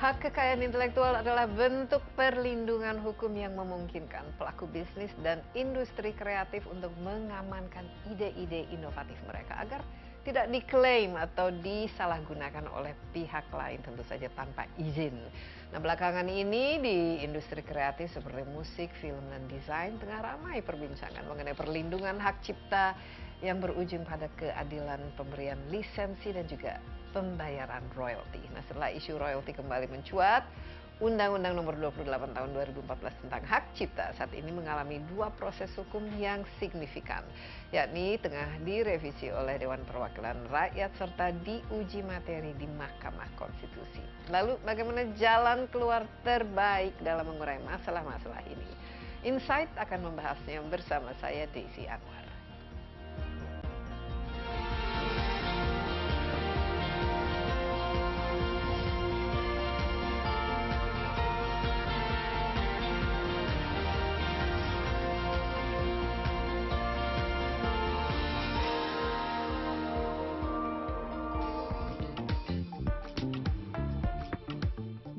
Hak kekayaan intelektual adalah bentuk perlindungan hukum yang memungkinkan pelaku bisnis dan industri kreatif untuk mengamankan ide-ide inovatif mereka agar tidak diklaim atau disalahgunakan oleh pihak lain, tentu saja tanpa izin. Nah, belakangan ini di industri kreatif seperti musik, film, dan desain tengah ramai perbincangan mengenai perlindungan hak cipta yang berujung pada keadilan pemberian lisensi dan juga pembayaran royalti. Nah, setelah isu royalti kembali mencuat, Undang-Undang Nomor 28 Tahun 2014 tentang Hak Cipta saat ini mengalami dua proses hukum yang signifikan, yakni tengah direvisi oleh Dewan Perwakilan Rakyat serta diuji materi di Mahkamah Konstitusi. Lalu, bagaimana jalan keluar terbaik dalam mengurai masalah-masalah ini? Insight akan membahasnya bersama saya, Desi Anwar.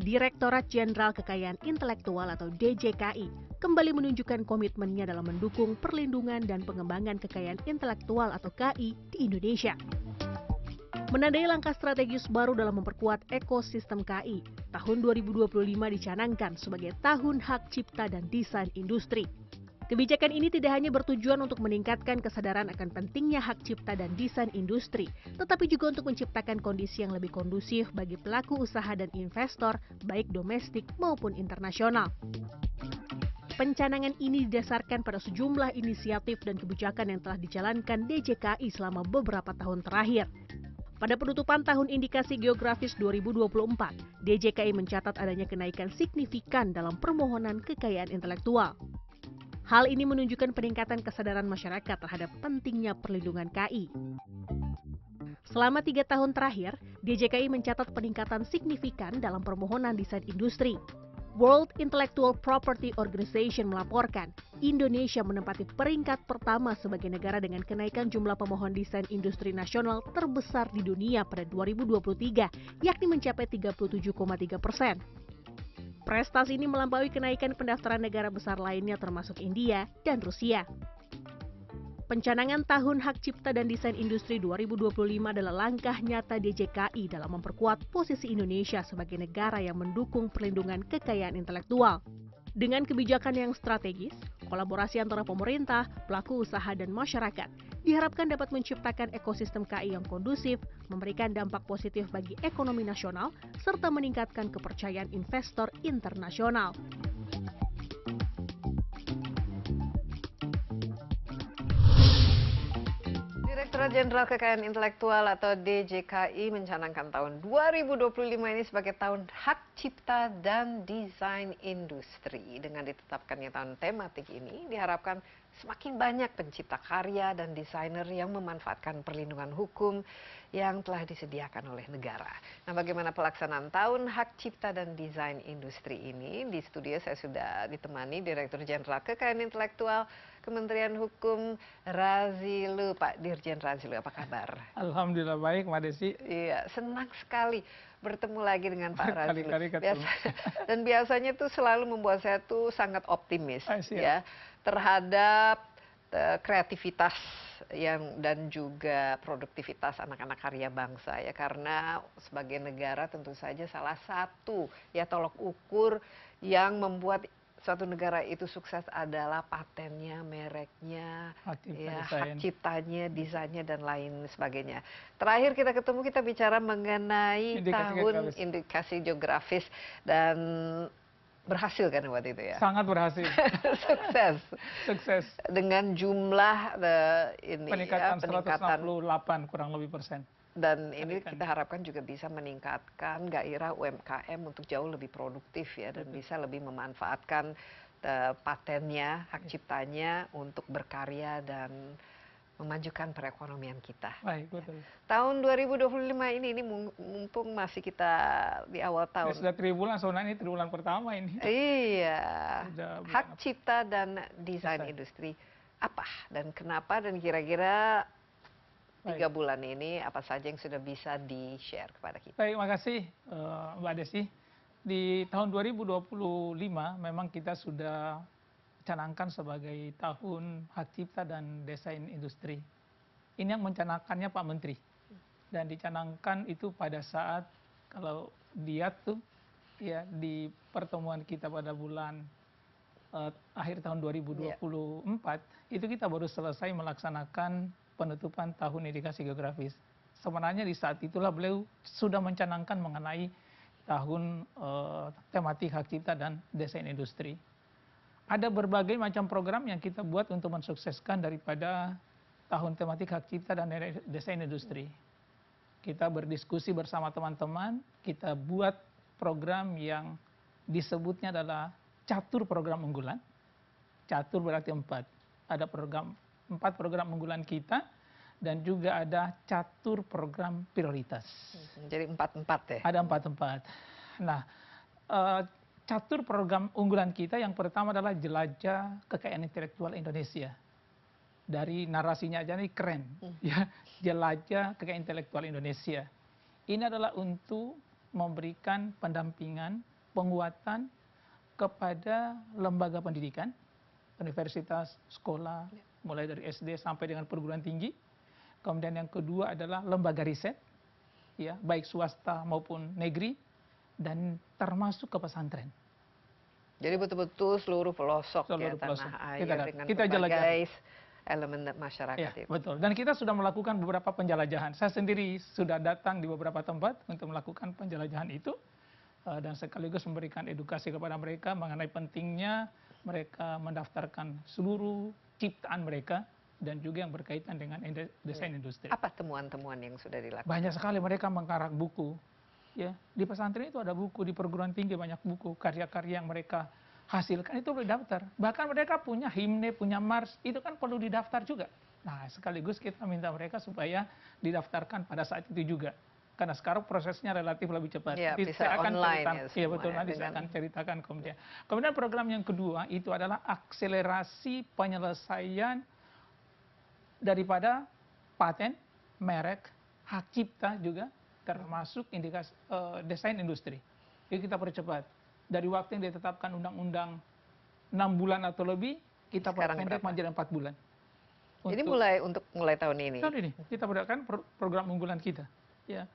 Direktorat Jenderal Kekayaan Intelektual atau DJKI kembali menunjukkan komitmennya dalam mendukung perlindungan dan pengembangan kekayaan intelektual atau KI di Indonesia. Menandai langkah strategis baru dalam memperkuat ekosistem KI, tahun 2025 dicanangkan sebagai Tahun Hak Cipta dan Desain Industri. Kebijakan ini tidak hanya bertujuan untuk meningkatkan kesadaran akan pentingnya hak cipta dan desain industri, tetapi juga untuk menciptakan kondisi yang lebih kondusif bagi pelaku usaha dan investor, baik domestik maupun internasional. Pencanangan ini didasarkan pada sejumlah inisiatif dan kebijakan yang telah dijalankan DJKI selama beberapa tahun terakhir. Pada penutupan tahun indikasi geografis 2024, DJKI mencatat adanya kenaikan signifikan dalam permohonan kekayaan intelektual. Hal ini menunjukkan peningkatan kesadaran masyarakat terhadap pentingnya perlindungan KI. Selama 3 tahun terakhir, DJKI mencatat peningkatan signifikan dalam permohonan desain industri. World Intellectual Property Organization melaporkan, Indonesia menempati peringkat pertama sebagai negara dengan kenaikan jumlah pemohon desain industri nasional terbesar di dunia pada 2023, yakni mencapai 37,3%. Prestasi ini melampaui kenaikan pendaftaran negara besar lainnya termasuk India dan Rusia. Pencanangan Tahun Hak Cipta dan Desain Industri 2025 adalah langkah nyata DJKI dalam memperkuat posisi Indonesia sebagai negara yang mendukung perlindungan kekayaan intelektual. Dengan kebijakan yang strategis, kolaborasi antara pemerintah, pelaku usaha, dan masyarakat diharapkan dapat menciptakan ekosistem KI yang kondusif, memberikan dampak positif bagi ekonomi nasional, serta meningkatkan kepercayaan investor internasional. Direktorat Jenderal Kekayaan Intelektual atau DJKI mencanangkan tahun 2025 ini sebagai tahun hak cipta dan desain industri. Dengan ditetapkannya tahun tematik ini, diharapkan semakin banyak pencipta karya dan desainer yang memanfaatkan perlindungan hukum yang telah disediakan oleh negara. Nah, bagaimana pelaksanaan tahun hak cipta dan desain industri ini? Di studio saya sudah ditemani Direktur Jenderal Kekayaan Intelektual Kementerian Hukum Razilu. Pak Dirjen Razilu, apa kabar? Alhamdulillah baik, Mbak Desi. Iya, senang sekali bertemu lagi dengan Pak Razilu. Kali-kali ketemu. Dan biasanya tuh selalu membuat saya tuh sangat optimis ya terhadap kreativitas dan juga produktivitas anak-anak karya bangsa ya, karena sebagai negara tentu saja salah satu ya tolok ukur yang membuat suatu negara itu sukses adalah patennya, mereknya, ya, hak ciptanya, desainnya, dan lain sebagainya. Terakhir kita ketemu, kita bicara mengenai tahun indikasi geografis, dan berhasil kan waktu itu ya? Sangat berhasil. Sukses. Dengan jumlah peningkatan 168 kurang lebih persen. Dan ini kita harapkan juga bisa meningkatkan gairah UMKM untuk jauh lebih produktif ya, dan bisa lebih memanfaatkan patennya, hak ciptanya untuk berkarya dan memajukan perekonomian kita. Baik, betul. Tahun 2025 ini mumpung masih kita di awal tahun. Sudah triwulan, soalnya ini triwulan pertama ini. Iya. Hak cipta dan desain industri apa dan kenapa, dan kira-kira 3 bulan ini apa saja yang sudah bisa di-share kepada kita? Baik, makasih Mbak Desi. di tahun 2025 memang kita sudah canangkan sebagai tahun hak cipta dan desain industri. Ini yang mencanangkannya Pak Menteri. Dan dicanangkan itu pada saat kalau lihat tuh ya di pertemuan kita pada bulan akhir tahun 2024 itu kita baru selesai melaksanakan penutupan tahun indikasi geografis. Sebenarnya di saat itulah beliau sudah mencanangkan mengenai tahun tematik hak cipta dan desain industri. Ada berbagai macam program yang kita buat untuk mensukseskan daripada tahun tematik hak cipta dan desain industri. Kita berdiskusi bersama teman-teman, kita buat program yang disebutnya adalah catur program unggulan. Catur berarti 4. Ada 4 program unggulan kita dan juga ada catur program prioritas. Jadi 4-4 ya? Ada 4. Nah, catur program unggulan kita yang pertama adalah jelajah kekayaan intelektual Indonesia. Dari narasinya aja nih keren, ya, jelajah kekayaan intelektual Indonesia. Ini adalah untuk memberikan pendampingan, penguatan kepada lembaga pendidikan, universitas, sekolah, mulai dari SD sampai dengan perguruan tinggi. Kemudian yang kedua adalah lembaga riset, ya, baik swasta maupun negeri, dan termasuk ke pesantren. Jadi betul-betul seluruh pelosok ya tanah air dengan berbagai elemen masyarakat ya, itu. Betul. Dan kita sudah melakukan beberapa penjelajahan. Saya sendiri sudah datang di beberapa tempat untuk melakukan penjelajahan itu dan sekaligus memberikan edukasi kepada mereka mengenai pentingnya mereka mendaftarkan seluruh ciptaan mereka dan juga yang berkaitan dengan desain industri. Apa temuan-temuan yang sudah dilakukan? Banyak sekali mereka mengkarak buku. Ya, di pesantren itu ada buku, di perguruan tinggi banyak buku, karya-karya yang mereka hasilkan itu boleh daftar. Bahkan mereka punya himne, punya mars, itu kan perlu didaftar juga. Nah, sekaligus kita minta mereka supaya didaftarkan pada saat itu juga. Karena sekarang prosesnya relatif lebih cepat. Ya, bisa saya akan online ceritakan, ya betul, nanti saya akan ceritakan kemudian. Kemudian program yang kedua itu adalah akselerasi penyelesaian daripada paten, merek, hak cipta juga, termasuk indikasi desain industri. Jadi kita percepat. Dari waktu yang ditetapkan undang-undang 6 bulan atau lebih, kita perpendek menjadi 4 bulan. Ini mulai tahun ini? Tahun ini, kita berdasarkan program unggulan kita. Ya.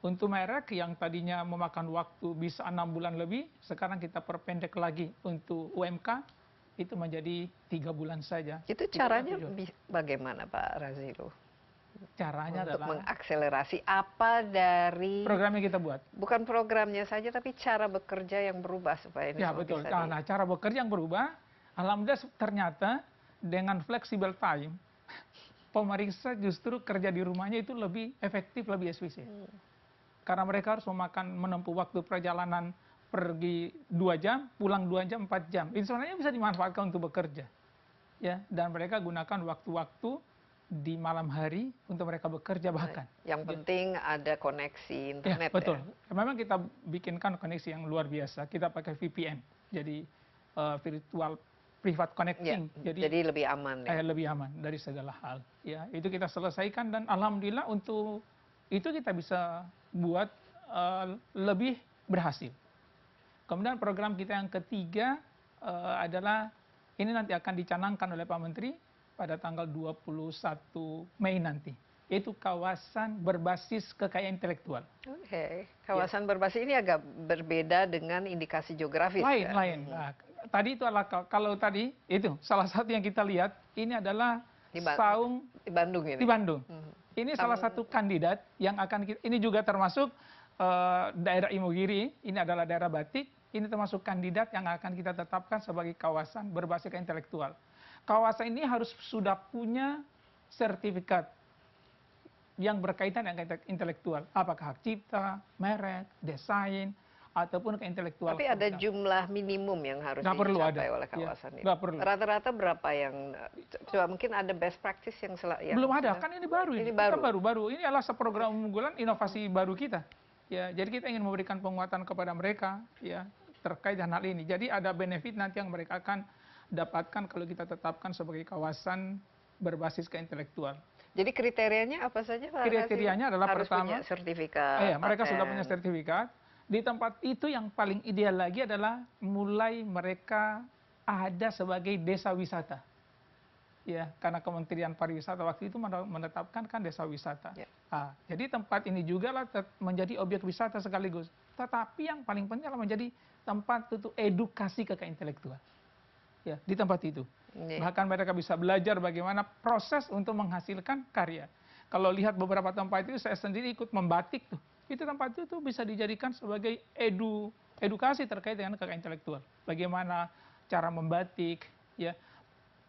Untuk merek yang tadinya memakan waktu bisa 6 bulan lebih, sekarang kita perpendek lagi untuk UMK, itu menjadi 3 bulan saja. Itu caranya bagaimana Pak Razilu? Caranya untuk adalah mengakselerasi apa dari program yang kita buat. Bukan programnya saja, tapi cara bekerja yang berubah supaya ini ya betul. Nah, cara bekerja yang berubah, alhamdulillah ternyata dengan flexible time, pemeriksa justru kerja di rumahnya itu lebih efektif, lebih efisien. Karena mereka harus menempuh waktu perjalanan pergi 2 jam, pulang 2 jam, 4 jam. Ini sebenarnya bisa dimanfaatkan untuk bekerja. Ya, dan mereka gunakan waktu-waktu di malam hari untuk mereka bekerja bahkan. Yang penting ada koneksi internet. Ya, betul. Ya? Memang kita bikinkan koneksi yang luar biasa. Kita pakai VPN, jadi virtual private connecting. Ya, jadi lebih aman. Ya? Lebih aman dari segala hal. Ya, itu kita selesaikan dan alhamdulillah untuk itu kita bisa buat lebih berhasil. Kemudian program kita yang ketiga adalah ini nanti akan dicanangkan oleh Pak Menteri pada tanggal 21 Mei nanti, yaitu kawasan berbasis kekayaan intelektual. Oke, kawasan berbasis ini agak berbeda dengan indikasi geografis. Lain. Nah, tadi itu adalah kalau tadi itu salah satu yang kita lihat ini adalah saung di Bandung ini. Di Bandung. Ini salah satu kandidat yang akan ini juga termasuk daerah Imogiri. Ini adalah daerah batik. Ini termasuk kandidat yang akan kita tetapkan sebagai kawasan berbasis kekayaan intelektual. Kawasan ini harus sudah punya sertifikat yang berkaitan dengan intelektual. Apakah hak cipta, merek, desain, ataupun ke intelektual. Tapi ada jumlah minimum yang harus dicapai oleh kawasan ini. Rata-rata berapa yang, coba mungkin ada best practice yang belum ada, kan ini baru ini. Baru. Ini adalah program unggulan inovasi baru kita. Ya, jadi kita ingin memberikan penguatan kepada mereka ya terkait dengan hal ini. Jadi ada benefit nanti yang mereka akan dapatkan kalau kita tetapkan sebagai kawasan berbasis ke intelektual. Jadi kriterianya apa saja Pak? Kriterianya adalah harus pertama punya sertifikat. Mereka sudah punya sertifikat. Di tempat itu yang paling ideal lagi adalah mulai mereka ada sebagai desa wisata. Ya, karena Kementerian Pariwisata waktu itu menetapkan kan desa wisata. Ya. Jadi tempat ini juga lah menjadi objek wisata sekaligus. Tetapi yang paling penting adalah menjadi tempat untuk edukasi kekayaan intelektual. Ya, di tempat itu. Ya. Bahkan mereka bisa belajar bagaimana proses untuk menghasilkan karya. Kalau lihat beberapa tempat itu, saya sendiri ikut membatik tuh. Itu tempat itu bisa dijadikan sebagai edukasi terkait dengan kekayaan intelektual. Bagaimana cara membatik, ya,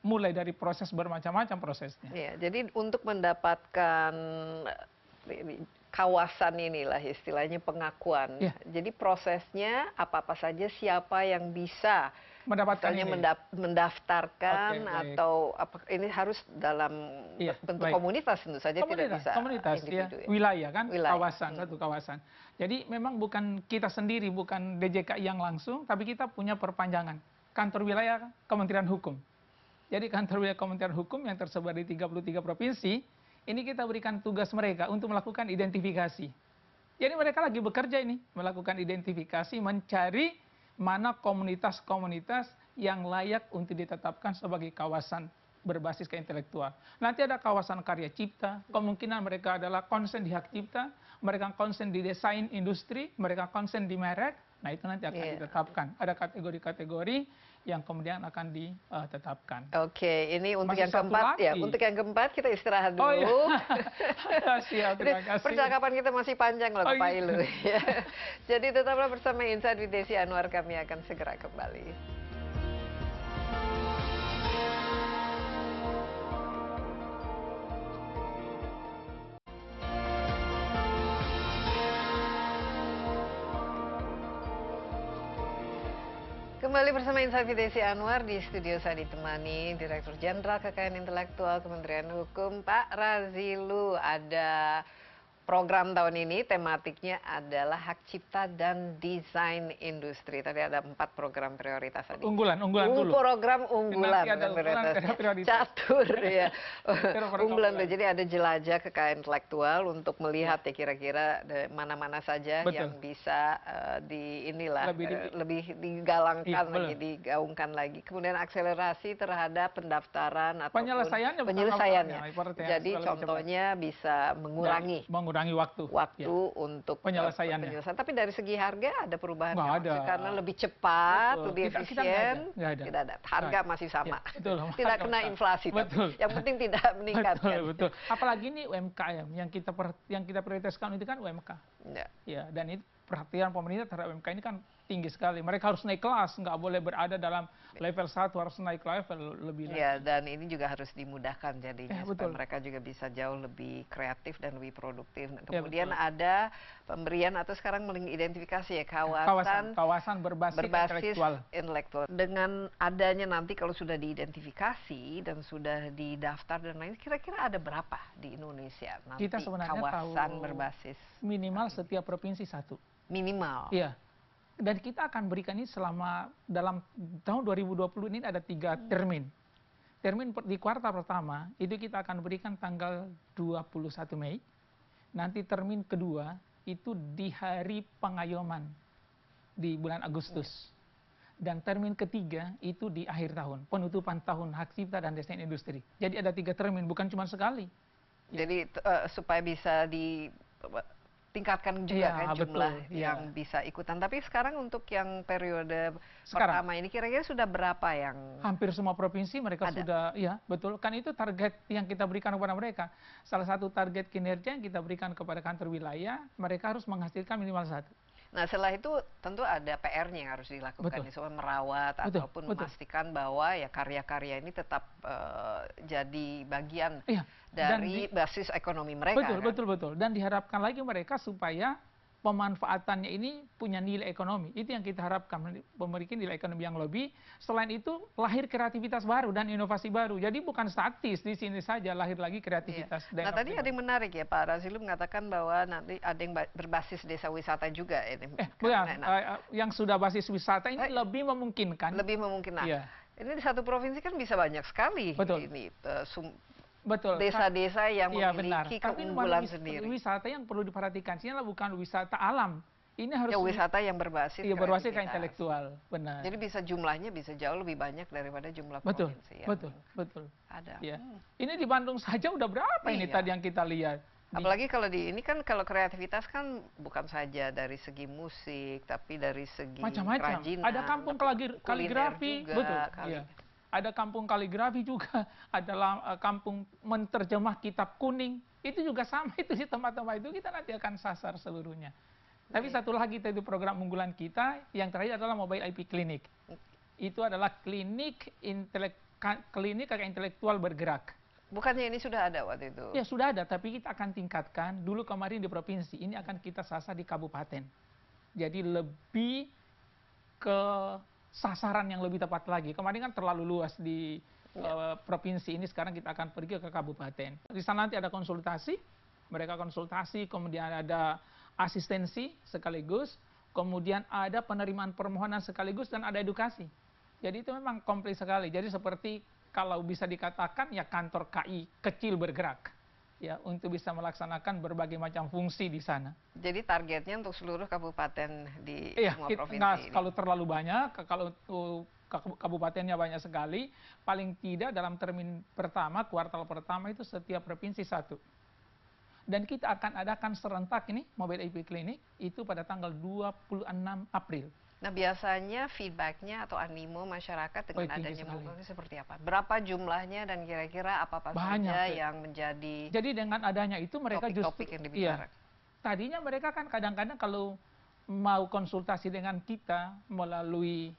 mulai dari proses bermacam-macam prosesnya. Ya, jadi untuk mendapatkan kawasan inilah istilahnya pengakuan. Ya. Jadi prosesnya apa-apa saja, siapa yang bisa Mendapatkan mendaftarkan. Oke, atau ini harus dalam bentuk komunitas tentu saja, tidak bisa komunitas, individu. Ya. Wilayah kan, Wilayah. kawasan, satu kawasan. Jadi memang bukan kita sendiri, bukan DJKI yang langsung, tapi kita punya perpanjangan kantor wilayah Kementerian Hukum. Jadi kantor wilayah Kementerian Hukum yang tersebar di 33 provinsi, ini kita berikan tugas mereka untuk melakukan identifikasi. Jadi mereka lagi bekerja ini, melakukan identifikasi, mencari mana komunitas-komunitas yang layak untuk ditetapkan sebagai kawasan berbasis ke intelektual. Nanti ada kawasan karya cipta, kemungkinan mereka adalah konsen di hak cipta, mereka konsen di desain industri, mereka konsen di merek. Nah itu nanti akan ditetapkan. Ada kategori-kategori yang kemudian akan ditetapkan. Oke, ini untuk Masih yang keempat lagi. ya. Untuk yang keempat kita istirahat dulu. Oh, iya. Siap, terima kasih. Percakapan kita masih panjang loh, Pak Iya. Ilu. Ya. Jadi tetaplah bersama Insight with Desi Anwar, kami akan segera kembali. Kembali bersama Insight with Desi Anwar. Di studio saya ditemani Direktur Jenderal Kekayaan Intelektual Kementerian Hukum, Pak Razilu. Ada program tahun ini, tematiknya adalah hak cipta dan desain industri. Tadi ada 4 program prioritas tadi. Unggulan dulu. Program unggulan. Nanti ada unggulan, ada prioritas. Catur ya. Unggulan unggulan. Jadi ada jelajah kekayaan intelektual untuk melihat ya kira-kira mana-mana saja Betul. yang bisa lebih digalangkan Iya, lagi, digaungkan lagi. Kemudian akselerasi terhadap pendaftaran atau penyelesaiannya. Jadi contohnya bisa mengurangi waktu untuk penyelesaiannya. Tapi dari segi harga ada perubahan Nggak ada. karena lebih cepat, Betul. lebih Kita efisien. nggak ada. Tidak ada. Harga masih sama. Ya, betul. Tidak kena inflasi. Betul. Yang penting tidak meningkatkan. Betul. Apalagi ini UMKM yang kita prioritaskan itu kan UMK. Ya, dan itu perhatian pemerintah terhadap UMK ini kan tinggi sekali. Mereka harus naik kelas, nggak boleh berada dalam level 1, harus naik level lebih lagi. Ya, dan ini juga harus dimudahkan jadinya supaya betul. mereka juga bisa jauh lebih kreatif dan lebih produktif. Kemudian ada pemberian atau sekarang mengidentifikasi ya kawasan berbasis intelektual. Dengan adanya nanti kalau sudah diidentifikasi dan sudah didaftar dan lain, kira-kira ada berapa di Indonesia nanti kita sebenarnya kawasan berbasis? Minimal setiap provinsi 1. Minimal. Iya. Dan kita akan berikan ini selama dalam tahun 2020 ini ada 3 termin. Termin di kuartal pertama itu kita akan berikan tanggal 21 Mei. Nanti termin kedua itu di hari pengayoman di bulan Agustus. Dan termin ketiga itu di akhir tahun, penutupan tahun hak cipta dan desain industri. Jadi ada 3 termin, bukan cuma sekali. Jadi supaya bisa tingkatkan juga kan jumlah yang bisa ikutan. Tapi sekarang untuk yang periode pertama ini kira-kira sudah berapa yang hampir semua provinsi mereka sudah, ya betul. Kan itu target yang kita berikan kepada mereka. Salah satu target kinerja yang kita berikan kepada kantor wilayah, mereka harus menghasilkan minimal 1. Nah setelah itu tentu ada PR-nya yang harus dilakukan, supaya merawat ataupun memastikan bahwa ya karya-karya ini tetap jadi bagian dari basis ekonomi mereka. Betul. Dan diharapkan lagi mereka supaya pemanfaatannya ini punya nilai ekonomi. Itu yang kita harapkan, memiliki nilai ekonomi yang lebih. Selain itu lahir kreativitas baru dan inovasi baru. Jadi bukan statis di sini saja, lahir lagi kreativitas. Nah tadi ada yang menarik ya Pak Razilu mengatakan bahwa nanti ada yang berbasis desa wisata juga ini. Yang sudah basis wisata ini lebih memungkinkan. Lebih memungkinkan. Ini di satu provinsi kan bisa banyak sekali. Ini desa-desa yang memiliki keunggulan sendiri. Wisata yang perlu diperhatikan sini adalah bukan wisata alam, Ini harus ya wisata yang berbasis berbasis kreativitas. intelektual, benar. Jadi jumlahnya bisa jauh lebih banyak daripada jumlah Betul, provinsi yang betul. ada. Ya. Ini di Bandung saja udah berapa ini Iya. tadi yang kita lihat. Apalagi kalau ini kan kalau kreativitas kan bukan saja dari segi musik, tapi dari segi Macam-macam. kerajinan. Ada kampung kaligrafi, juga, betul. Iya. Ada kampung kaligrafi juga, ada kampung menterjemah kitab kuning. Itu juga sama itu di tempat-tempat itu kita nanti akan sasar seluruhnya. Tapi satu lagi itu program unggulan kita yang terakhir adalah Mobile IP Clinic. Itu adalah klinik intelektual bergerak. Bukannya ini sudah ada waktu itu? Ya sudah ada, tapi kita akan tingkatkan. Dulu kemarin di provinsi, ini akan kita sasar di kabupaten. Jadi lebih ke sasaran yang lebih tepat lagi. Kemarin kan terlalu luas di provinsi ini, sekarang kita akan pergi ke kabupaten. Di sana nanti ada konsultasi, mereka konsultasi, kemudian ada asistensi sekaligus, kemudian ada penerimaan permohonan sekaligus, dan ada edukasi. Jadi itu memang kompleks sekali. Jadi seperti kalau bisa dikatakan ya kantor KI kecil bergerak ya untuk bisa melaksanakan berbagai macam fungsi di sana. Jadi targetnya untuk seluruh kabupaten di semua provinsi ini. Kalau terlalu banyak, kalau kabupatennya banyak sekali, paling tidak dalam termin pertama, kuartal pertama itu setiap provinsi satu. Dan kita akan adakan serentak ini Mobile IP Clinic itu pada tanggal 26 April. Nah biasanya feedbacknya atau animo masyarakat dengan adanya mobile ini seperti apa? Berapa jumlahnya dan kira-kira apa saja yang menjadi jadi dengan adanya itu mereka topik-topik yang dibicarakan? Tadinya mereka kan kadang-kadang kalau mau konsultasi dengan kita melalui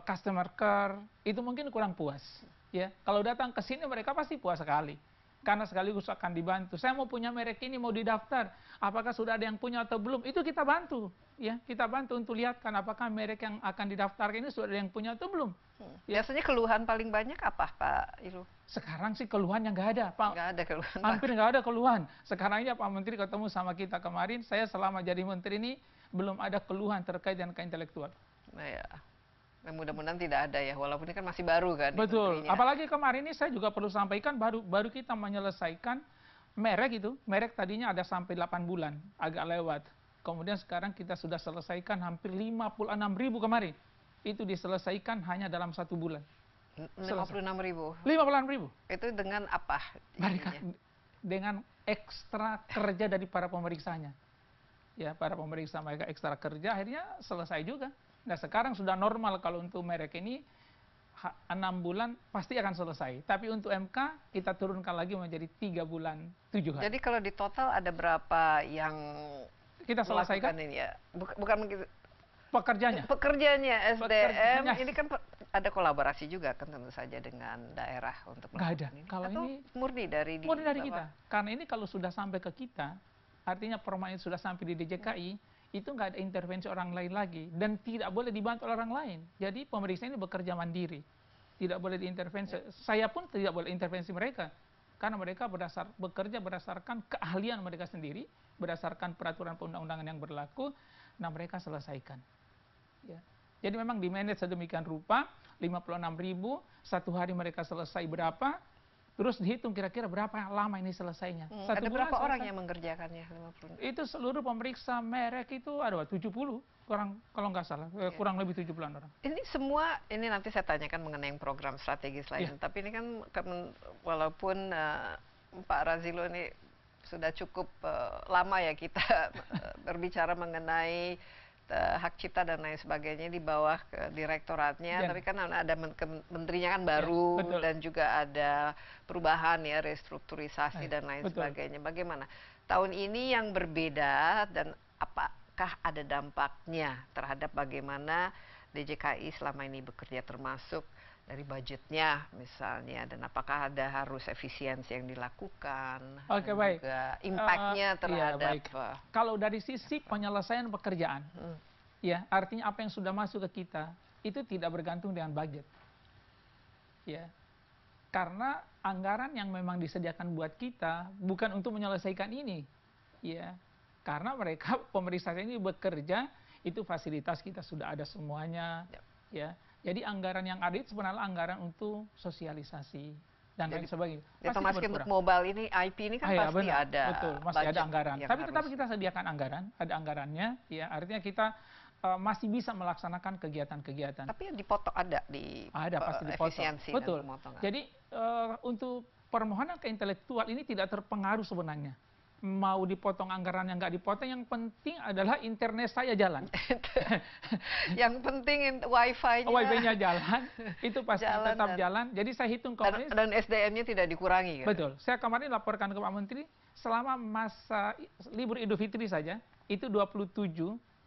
customer care itu mungkin kurang puas. Ya, kalau datang ke sini mereka pasti puas sekali. Karena sekaligus akan dibantu. Saya mau punya merek ini, mau didaftar. Apakah sudah ada yang punya atau belum? Itu kita bantu. Ya, kita bantu untuk lihatkan apakah merek yang akan didaftarkan ini sudah ada yang punya atau belum. Biasanya keluhan paling banyak apa, Pak Ilu? Sekarang sih keluhannya nggak ada, Pak. Nggak ada keluhan. Hampir nggak ada keluhan. Sekarang ya Pak Menteri ketemu sama kita kemarin, saya selama jadi Menteri ini belum ada keluhan terkait dengan keintelektual. Nah ya. Nah, mudah-mudahan tidak ada ya, walaupun ini kan masih baru kan. Betul. Apalagi kemarin ini saya juga perlu sampaikan baru kita menyelesaikan merek itu. Merek tadinya ada sampai 8 bulan, agak lewat. Kemudian sekarang kita sudah selesaikan hampir 56.000 kemarin. Itu diselesaikan hanya dalam 1 bulan. 56.000. 56.000. Itu dengan apa? Mereka dengan ekstra kerja dari para pemeriksanya. Ya, para pemeriksa mereka ekstra kerja akhirnya selesai juga. Nah sekarang sudah normal kalau untuk merek ini 6 bulan pasti akan selesai. Tapi untuk MK kita turunkan lagi menjadi 3 bulan 7 hari. Jadi kalau di total ada berapa yang kita selesaikan ini ya? Bukan pekerjanya. Pekerjanya SDM ini kan ada kolaborasi juga kan tentu saja dengan daerah untuk melakukan ini. Kalau atau ini murni dari kita. Karena ini kalau sudah sampai ke kita, artinya permainan sudah sampai di DJKI. Itu nggak ada intervensi orang lain lagi dan tidak boleh dibantu oleh orang lain. Jadi pemeriksa ini bekerja mandiri, tidak boleh diintervensi. Saya pun tidak boleh intervensi mereka karena mereka bekerja berdasarkan keahlian mereka sendiri, berdasarkan peraturan perundang-undangan yang berlaku. Nah mereka selesaikan. Ya. Jadi memang di manage sedemikian rupa 56.000 1 hari mereka selesai berapa. Terus dihitung kira-kira berapa lama ini selesainya. Ada berapa orang yang mengerjakannya? 50? Itu seluruh pemeriksa merek itu ada 70 orang kalau nggak salah, kurang lebih 70-an orang. Ini semua, ini nanti saya tanyakan mengenai program strategis lain. Tapi ini kan walaupun Pak Razilo ini sudah cukup lama ya kita berbicara mengenai hak cipta dan lain sebagainya di bawah direktoratnya, tapi kan ada menterinya kan baru dan juga ada perubahan ya, restrukturisasi dan lain sebagainya. Bagaimana tahun ini yang berbeda dan apakah ada dampaknya terhadap bagaimana DJKI selama ini bekerja, termasuk dari budgetnya misalnya, dan apakah ada harus efisiensi yang dilakukan? Oke, baik. Juga impactnya terhadap kalau dari sisi penyelesaian pekerjaan, ya artinya apa yang sudah masuk ke kita itu tidak bergantung dengan budget, ya karena anggaran yang memang disediakan buat kita bukan untuk menyelesaikan ini, ya karena mereka pemeriksa ini bekerja itu fasilitas kita sudah ada semuanya, ya. Jadi anggaran yang ada itu sebenarnya anggaran untuk sosialisasi dan lain sebagainya. Ya, termasuk untuk mobile ini, IP ini kan ya, pasti benar, ada. Betul, masih ada anggaran. Tapi tetap harus... kita sediakan anggaran, ada anggarannya, ya artinya kita masih bisa melaksanakan kegiatan-kegiatan. Tapi yang dipotong ada di pasti dipotong. efisiensi Betul. dan pemotongan. Jadi untuk permohonan ke intelektual ini tidak terpengaruh sebenarnya. Mau dipotong anggaran yang nggak dipotong, yang penting adalah internet saya jalan. Yang penting wifi-nya jalan, itu pasti tetap jalan. Jadi saya hitung kemarin. Dan SDM-nya tidak dikurangi. Kan? Betul. Saya kemarin laporkan ke Pak Menteri, selama masa libur Idul Fitri saja, itu 27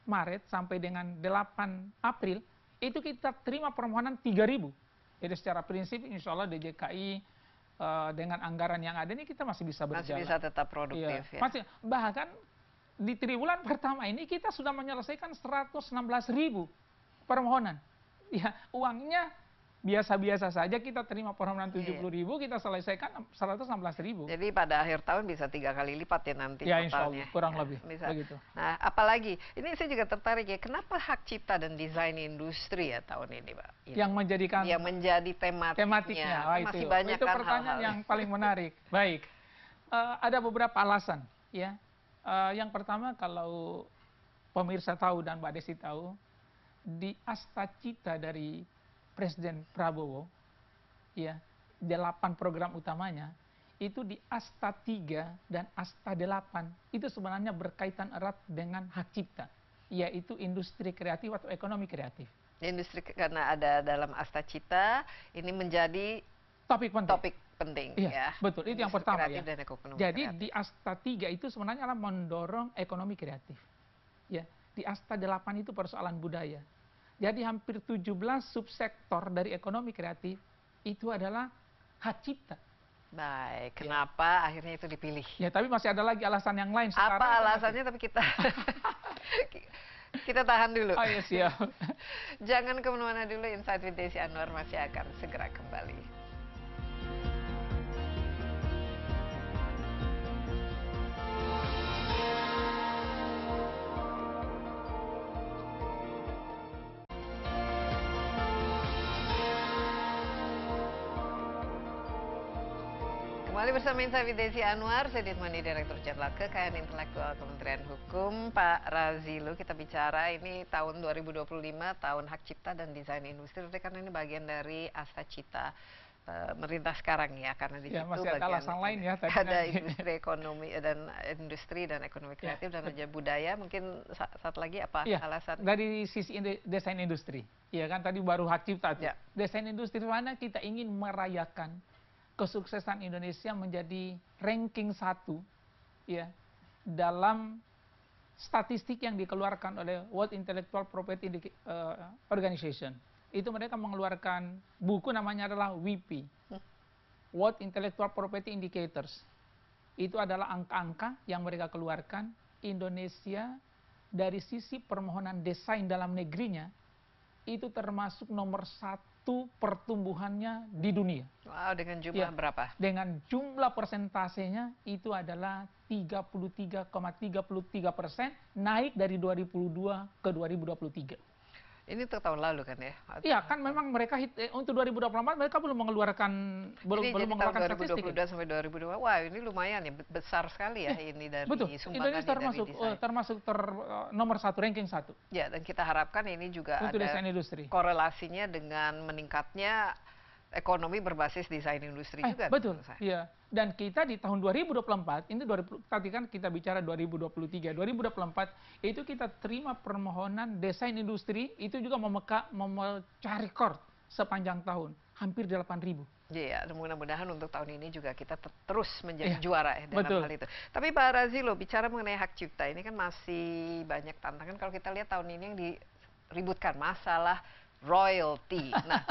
Maret sampai dengan 8 April, itu kita terima permohonan 3.000. Jadi secara prinsip insya Allah DJKI dengan anggaran yang ada ini kita masih bisa berjalan. Masih bisa tetap produktif. Ya. Masih, bahkan di triwulan pertama ini kita sudah menyelesaikan 116.000 permohonan. Ya, uangnya biasa-biasa saja, kita terima permohonan 70.000, kita selesaikan 116.000. Jadi pada akhir tahun bisa 3 kali lipat ya nanti ya, totalnya. Insya Allah, kurang lebih. Bisa. Begitu. Nah, apalagi, ini saya juga tertarik ya, kenapa hak cipta dan desain industri ya tahun ini, Pak? Yang menjadikan... Yang menjadi tematiknya. Masih banyak itu kan pertanyaan hal-hal yang paling menarik. Baik, ada beberapa alasan. Ya. Yang pertama, kalau pemirsa tahu dan Mbak Desi tahu, di asta cita dari Presiden Prabowo, ya, 8 program utamanya, itu di Asta 3 dan Asta 8, itu sebenarnya berkaitan erat dengan hak cipta, yaitu industri kreatif atau ekonomi kreatif. Industri, karena ada dalam Asta Cita, ini menjadi topik penting ya. Betul, itu yang pertama ya. Dan ekonomi jadi kreatif. Di Asta 3 itu sebenarnya adalah mendorong ekonomi kreatif. Ya, di Asta 8 itu persoalan budaya. Jadi hampir 17 subsektor dari ekonomi kreatif itu adalah hak cipta. Baik, kenapa akhirnya itu dipilih? Ya, tapi masih ada lagi alasan yang lain. Apa alasannya? Tapi kita kita tahan dulu. Oh ya, siap. Jangan kemana-mana dulu, Insight with Desi Anwar masih akan segera kembali. Kembali bersama Insight with Desi Anwar, saya ditemani Direktur Jenderal Kekayaan Intelektual Kementerian Hukum, Pak Razilu. Kita bicara ini tahun 2025, tahun hak cipta dan desain industri, karena ini bagian dari Asta Cita pemerintah sekarang ya, karena di situ masih ada alasan lain ya. Ada industri dan ekonomi kreatif dan ada budaya. Mungkin satu lagi apa alasan? Dari sisi desain industri, ya kan tadi baru hak cipta. Desain industri mana kita ingin merayakan kesuksesan Indonesia menjadi ranking 1 ya dalam statistik yang dikeluarkan oleh World Intellectual Property Organization. Itu mereka mengeluarkan buku namanya adalah WIPI, World Intellectual Property Indicators. Itu adalah angka-angka yang mereka keluarkan. Indonesia dari sisi permohonan desain dalam negerinya itu termasuk nomor 1 pertumbuhannya di dunia. Wow, dengan jumlah berapa? Dengan jumlah persentasenya itu adalah 33,33%, naik dari 2002 ke 2023. Ini untuk tahun lalu kan ya? Iya, kan memang mereka untuk 2024 mereka belum mengeluarkan statistik. 2022 sampai 2020. Wah, ini lumayan ya, besar sekali ya ini dari sumbangan Indonesia termasuk nomor 1, ranking 1. Ya, dan kita harapkan ini juga untuk ada korelasinya dengan meningkatnya ekonomi berbasis desain industri juga. Betul. Iya. Dan kita di tahun 2024, ini tadi kan kita bicara 2023, 2024 itu kita terima permohonan desain industri itu juga memecah rekor sepanjang tahun, hampir 8.000. Iya, mudah-mudahan untuk tahun ini juga kita terus menjadi juara ya dalam hal itu. Tapi Pak Razilu, bicara mengenai hak cipta ini kan masih banyak tantangan. Kalau kita lihat tahun ini yang diributkan masalah royalty. Nah,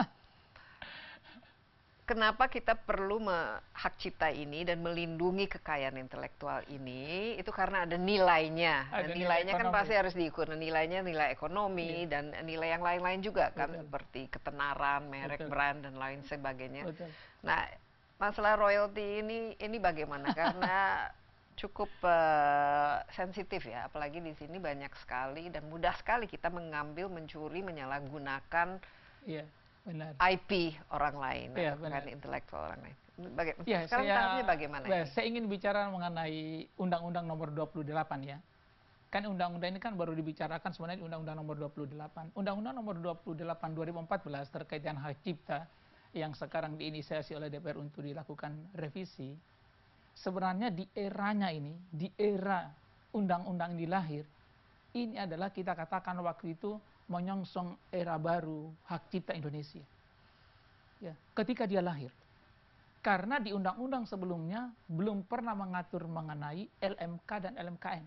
kenapa kita perlu hak cipta ini dan melindungi kekayaan intelektual ini? Itu karena ada nilainya. Dan nilainya kan pasti harus diukur. Nilainya nilai ekonomi dan nilai yang lain-lain juga kan, seperti ketenaran, merek, brand dan lain sebagainya. Nah, masalah royalti ini bagaimana? Karena cukup sensitif ya, apalagi di sini banyak sekali dan mudah sekali kita mengambil, mencuri, menyalahgunakan. Benar. IP orang lain, ya, bukan intelektual orang lain. Ya, sekarang tahapnya bagaimana ini? Saya ingin bicara mengenai Undang-Undang Nomor 28 ya. Kan undang-undang ini kan baru dibicarakan sebenarnya di Undang-Undang Nomor 28. Undang-Undang Nomor 28 2014 terkait dengan hak cipta yang sekarang diinisiasi oleh DPR untuk dilakukan revisi. Sebenarnya di eranya ini, di era undang-undang ini lahir, ini adalah kita katakan waktu itu menyongsong era baru hak cipta Indonesia. Ya, ketika dia lahir. Karena di undang-undang sebelumnya belum pernah mengatur mengenai LMK dan LMKN.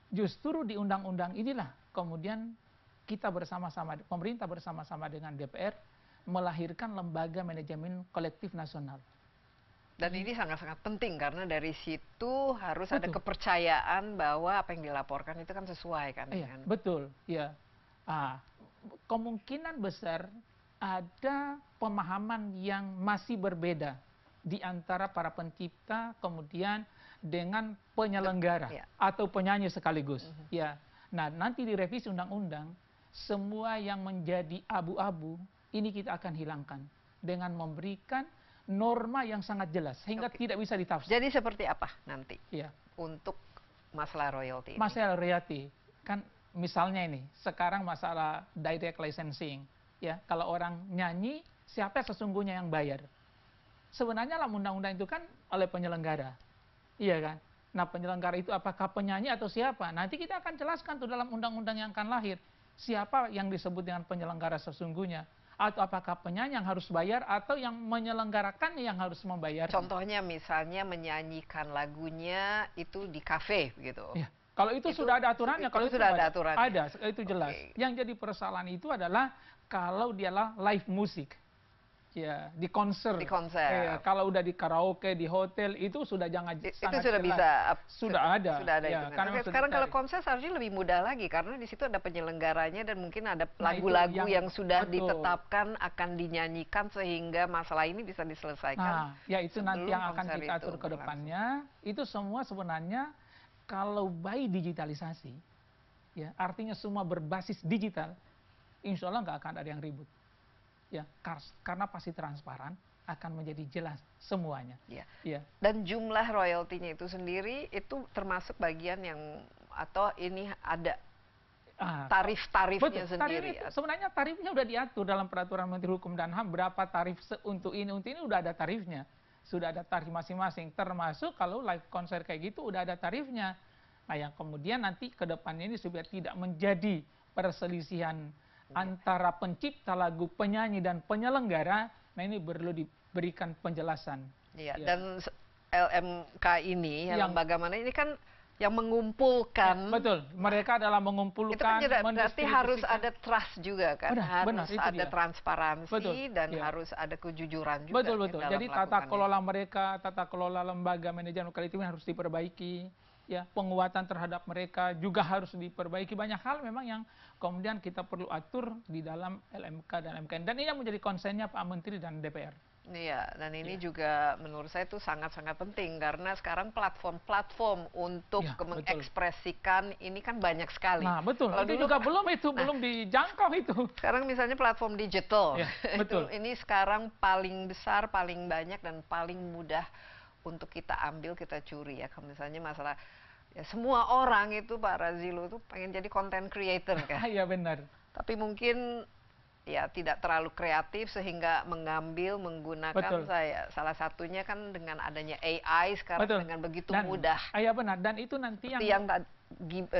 Justru di undang-undang inilah kemudian kita bersama-sama, pemerintah bersama-sama dengan DPR melahirkan lembaga manajemen kolektif nasional. Dan ini sangat-sangat penting karena dari situ harus ada Betul. kepercayaan bahwa apa yang dilaporkan itu kan sesuai kan Iya, dengan betul. Ya, kemungkinan besar ada pemahaman yang masih berbeda di antara para pencipta kemudian dengan penyelenggara Ya. atau penyanyi sekaligus. Ya, nah nanti di revisi undang-undang semua yang menjadi abu-abu ini kita akan hilangkan dengan memberikan norma yang sangat jelas sehingga Oke. tidak bisa ditafsir. Jadi seperti apa nanti Ya. untuk masalah royalti ini? Masalah royalti kan misalnya ini sekarang masalah direct licensing ya, kalau orang nyanyi siapa sesungguhnya yang bayar? Sebenarnya dalam undang-undang itu kan oleh penyelenggara, iya kan? Nah penyelenggara itu apakah penyanyi atau siapa? Nanti kita akan jelaskan tuh dalam undang-undang yang akan lahir siapa yang disebut dengan penyelenggara sesungguhnya, atau apakah penyanyi yang harus bayar atau yang menyelenggarakan yang harus membayar. Contohnya misalnya menyanyikan lagunya itu di kafe gitu. Ya. Kalau itu sudah ada aturannya, kalau itu sudah ada aturannya. Ada, itu jelas. Okay. Yang jadi persoalan itu adalah kalau dialah live music. Ya, di konser. Di konser. Kalau udah di karaoke, di hotel itu sudah jangan Itu sangat sudah jelas. bisa. Sudah ada. Sudah ada Ya, itu. karena Oke, sudah sekarang kalau dicari. konser seharusnya lebih mudah lagi karena di situ ada penyelenggaranya dan mungkin ada Nah, lagu-lagu itu yang sudah betul. ditetapkan akan dinyanyikan sehingga masalah ini bisa diselesaikan. Nah, ya itu nanti yang akan konser kita itu atur ke berlangsung. depannya. Itu semua sebenarnya kalau by digitalisasi, ya artinya semua berbasis digital, insya Allah nggak akan ada yang ribut. Ya, karena pasti transparan, akan menjadi jelas semuanya. Ya. Ya. Dan jumlah royaltinya itu sendiri itu termasuk bagian yang atau ini ada tarif-tarifnya Betul, sendiri. sebenarnya tarifnya udah diatur dalam peraturan Menteri Hukum dan HAM berapa tarif untuk ini udah ada tarifnya. Sudah ada tarif masing-masing, termasuk kalau live konser kayak gitu udah ada tarifnya. Nah, yang kemudian nanti ke depannya ini supaya tidak menjadi perselisihan antara pencipta lagu, penyanyi dan penyelenggara, nah ini perlu diberikan penjelasan. Ya, Ya. dan LMK ini, Yang- lembaga mana ini kan yang mengumpulkan. Ya, betul, mereka adalah Itu kan mengumpulkan, berarti harus ada trust juga kan, Benar, harus itu ada dia. transparansi Betul, dan ya. harus ada kejujuran juga. Betul, kan betul. dalam Jadi tata melakukannya. kelola mereka, tata kelola lembaga manajemen kolektif harus diperbaiki. Ya, penguatan terhadap mereka juga harus diperbaiki. Banyak hal memang yang kemudian kita perlu atur di dalam LMK dan LMKN. Dan ini yang menjadi konsennya Pak Menteri dan DPR. Iya, dan ini juga menurut saya itu sangat-sangat penting karena sekarang platform-platform untuk Ya, betul. mengekspresikan ini kan banyak sekali. Nah, betul. Kalau Itu dulu juga kan- belum dijangkau itu. Sekarang misalnya platform digital, Ya, betul. ini sekarang paling besar, paling banyak dan paling mudah untuk kita ambil, kita curi ya. Kalau misalnya masalah ya semua orang itu Pak Razilu itu pengen jadi content creator kan. Iya benar. Tapi mungkin ya tidak terlalu kreatif sehingga menggunakan Betul. salah satunya kan dengan adanya AI sekarang Betul. dengan begitu Dan, mudah. Iya benar. Dan itu nanti Seperti yang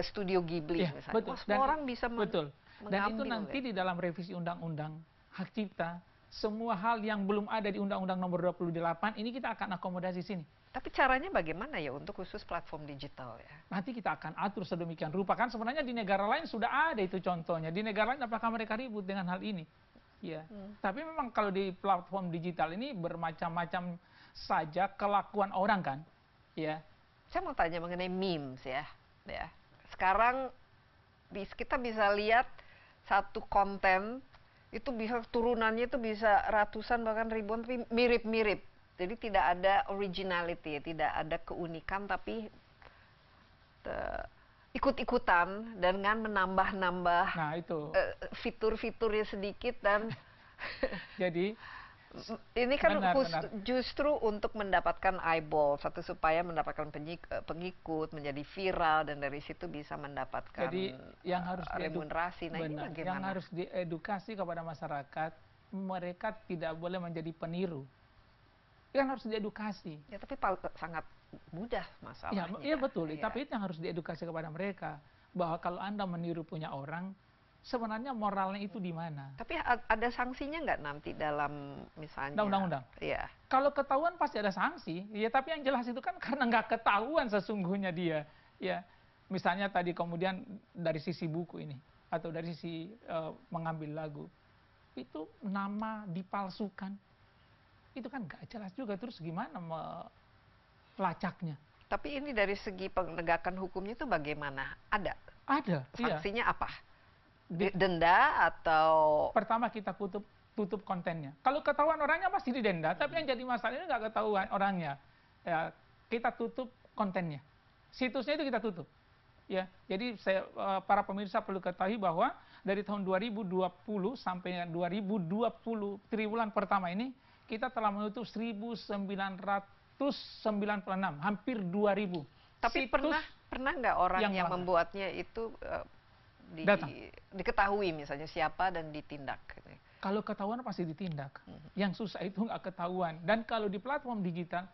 Studio Ghibli Ya, misalnya. betul. Wah, semua orang bisa betul. Dan itu mengambil, nanti ya. di dalam revisi undang-undang hak cipta, semua hal yang belum ada di Undang-Undang Nomor 28 ini kita akan akomodasi sini. Tapi caranya bagaimana ya untuk khusus platform digital ya? Nanti kita akan atur sedemikian rupa. Kan sebenarnya di negara lain sudah ada itu contohnya. Di negara lain apakah mereka ribut dengan hal ini? Ya. Tapi memang kalau di platform digital ini bermacam-macam saja kelakuan orang kan. Ya. Saya mau tanya mengenai memes ya. Sekarang kita bisa lihat satu konten itu bisa turunannya itu bisa ratusan bahkan ribuan tapi mirip-mirip. Jadi tidak ada originality, tidak ada keunikan tapi ikut-ikutan dengan menambah-nambah Nah, itu. fitur-fiturnya sedikit dan Jadi Ini kan Benar. justru untuk mendapatkan eyeball, satu supaya mendapatkan pengikut, menjadi viral dan dari situ bisa mendapatkan Jadi yang harus remunerasi. Nah, ini benar, yang bagaimana? harus diedukasi kepada masyarakat, mereka tidak boleh menjadi peniru. Yang harus diedukasi. Ya, tapi sangat mudah Ya, masalahnya. iya betul. Iya. Tapi itu yang harus diedukasi kepada mereka bahwa kalau Anda meniru punya orang, sebenarnya moralnya itu di mana? Tapi ada sanksinya nggak nanti dalam misalnya? Undang-undang. Iya. Kalau ketahuan pasti ada sanksi, ya tapi yang jelas itu kan karena nggak ketahuan sesungguhnya dia, ya. Misalnya tadi kemudian dari sisi buku ini atau dari sisi mengambil lagu, itu nama dipalsukan, itu kan nggak jelas juga. Terus gimana melacaknya? Tapi ini dari segi penegakan hukumnya itu bagaimana? Ada Ada, iya. sanksinya apa? Di- Denda atau Pertama kita tutup kontennya. Kalau ketahuan orangnya pasti didenda, tapi yang jadi masalah ini nggak ketahuan orangnya. Ya, kita tutup kontennya. Situsnya itu kita tutup. Ya, jadi para pemirsa perlu ketahui bahwa dari tahun 2020 sampai 2020 triwulan pertama ini kita telah menutup 1996, hampir 2000. tapi situs pernah nggak orang yang yang melanggar. membuatnya itu Datang. diketahui misalnya siapa dan ditindak gitu. Kalau ketahuan pasti ditindak. Yang susah itu nggak ketahuan. Dan kalau di platform digital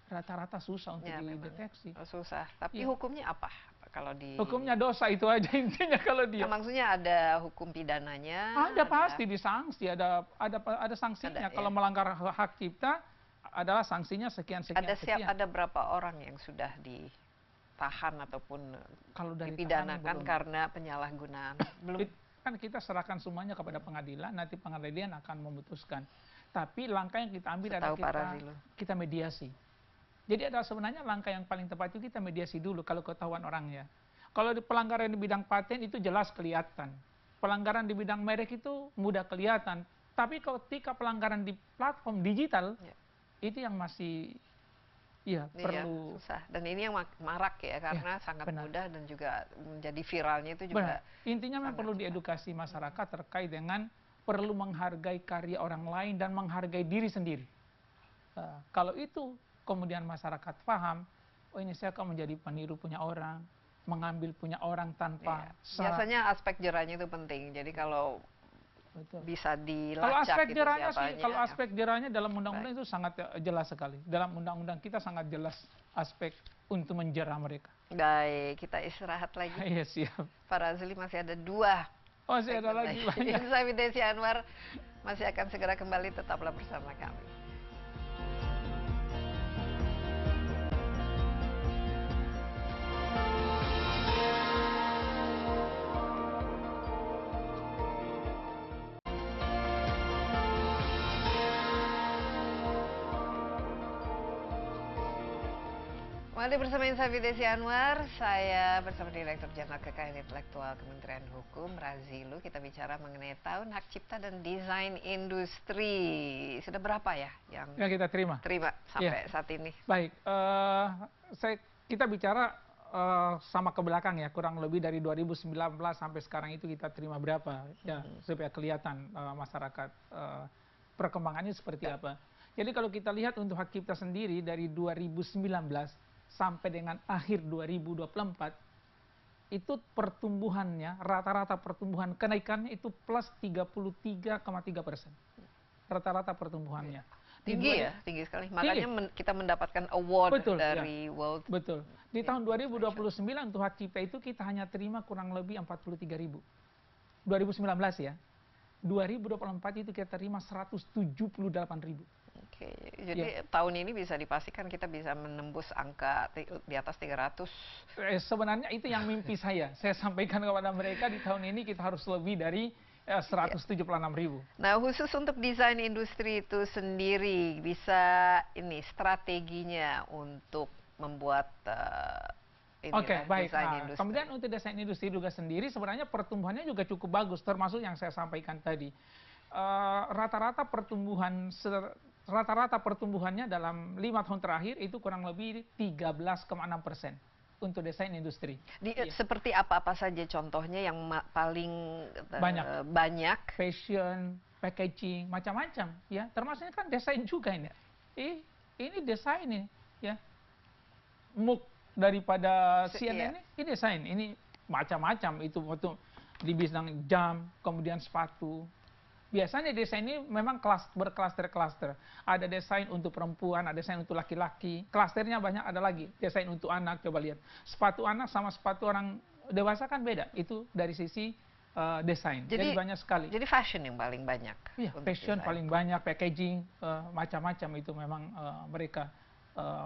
rata-rata susah untuk Ya, memang. dideteksi. Susah. Tapi Iya. hukumnya apa kalau di Hukumnya dosa itu aja intinya kalau dia. Nah, maksudnya ada hukum pidananya? Ada pasti disanksi, ada sanksinya. Ada, Kalau ya. melanggar hak cipta adalah sanksinya sekian. Ada berapa orang yang sudah ditahan ataupun Kalau dari dipidanakan tahanan belum. karena penyalahgunaan? Belum. Kan kita serahkan semuanya kepada pengadilan, nanti pengadilan akan memutuskan. Tapi langkah yang kita ambil Setahu Pak adalah Razilu. kita mediasi. Jadi ada sebenarnya langkah yang paling tepat itu kita mediasi dulu kalau ketahuan orangnya. Kalau di pelanggaran di bidang paten itu jelas kelihatan. Pelanggaran di bidang merek itu mudah kelihatan. Tapi ketika pelanggaran di platform digital, Ya. itu yang masih Iya, perlu. susah. Dan ini yang marak ya karena sangat benar. mudah dan juga menjadi viralnya itu juga. Benar. Intinya memang sangat perlu cepat. diedukasi masyarakat terkait dengan perlu menghargai karya orang lain dan menghargai diri sendiri. Kalau itu kemudian masyarakat paham, oh ini saya akan menjadi peniru punya orang, mengambil punya orang tanpa Iya. Biasanya aspek jerahnya itu penting. Jadi kalau Betul. bisa Kalau dilacak aspek itu jerahnya siapanya. sih, kalau aspek jerahnya dalam undang-undang itu sangat jelas sekali. Dalam undang-undang kita sangat jelas aspek untuk menjerah mereka. Baik, kita istirahat lagi. Iya siap. Pak Razili masih ada 2. Masih ada lagi banyak. Insight with Desi Anwar masih akan segera kembali, tetaplah bersama kami. Kembali bersama Insight with Desi Anwar, saya bersama Direktur Jenderal Kekayaan Intelektual Kementerian Hukum, Razilu. Kita bicara mengenai Tahun Hak Cipta dan Desain Industri. Sudah berapa ya yang Kita terima. sampai saat ini? Baik, kita bicara sama ke belakang ya, kurang lebih dari 2019 sampai sekarang itu kita terima berapa ya, supaya kelihatan masyarakat perkembangannya seperti apa. Jadi kalau kita lihat untuk hak cipta sendiri dari 2019 sampai dengan akhir 2024 itu pertumbuhannya, rata-rata pertumbuhan kenaikannya itu plus 33,3%. Rata-rata pertumbuhannya. Tinggi ya, tinggi sekali. Makanya kita mendapatkan award Betul, dari World. Betul. Di tahun 2029 untuk hak cipta itu kita hanya terima kurang lebih 43.000. 2019 ya. 2024 itu kita terima 178.000. Oke, jadi tahun ini bisa dipastikan kita bisa menembus angka di atas 300. Sebenarnya itu yang mimpi saya. Saya sampaikan kepada mereka di tahun ini kita harus lebih dari 176.000. Nah, khusus untuk desain industri itu sendiri, bisa ini strateginya untuk membuat Baik. desain industri. Kemudian untuk desain industri juga sendiri sebenarnya pertumbuhannya juga cukup bagus, termasuk yang saya sampaikan tadi. Rata-rata pertumbuhannya dalam 5 tahun terakhir itu kurang lebih 13,6% untuk desain industri. Seperti apa saja contohnya yang paling banyak? Fashion, packaging, macam-macam, ya. Termasuk ini kan desain juga ini. Ini desain ini, ya. Muk daripada CNN ini desain, ini macam-macam itu waktu di bidang jam, kemudian sepatu. Biasanya desain ini memang berklaster-klaster. Ada desain untuk perempuan, ada desain untuk laki-laki. Klasternya banyak, ada lagi desain untuk anak. Coba lihat, sepatu anak sama sepatu orang dewasa kan beda. Itu dari sisi desain. Jadi banyak sekali. Jadi fashion yang paling banyak. Iya, fashion paling banyak, packaging macam-macam itu memang mereka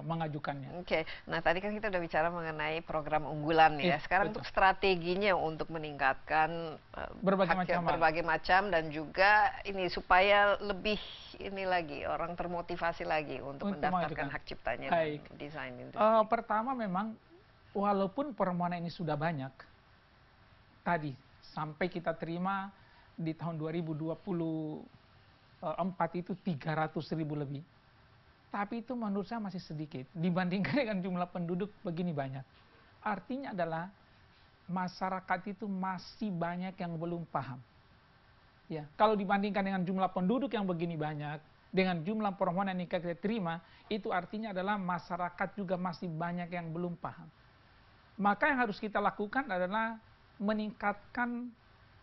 mengajukannya. Oke, nah tadi kan kita udah bicara mengenai program unggulan ya. Sekarang untuk strateginya untuk meningkatkan berbagai macam dan juga ini supaya lebih ini lagi orang termotivasi lagi untuk mendaftarkan hak ciptanya dan desain industri. Pertama memang walaupun permohonan ini sudah banyak tadi sampai kita terima di tahun 2024 itu 300.000 lebih. Tapi itu menurut saya masih sedikit dibandingkan dengan jumlah penduduk begini banyak. Artinya adalah masyarakat itu masih banyak yang belum paham. Ya, kalau dibandingkan dengan jumlah penduduk yang begini banyak, dengan jumlah permohonan yang kita terima, itu artinya adalah masyarakat juga masih banyak yang belum paham. Maka yang harus kita lakukan adalah meningkatkan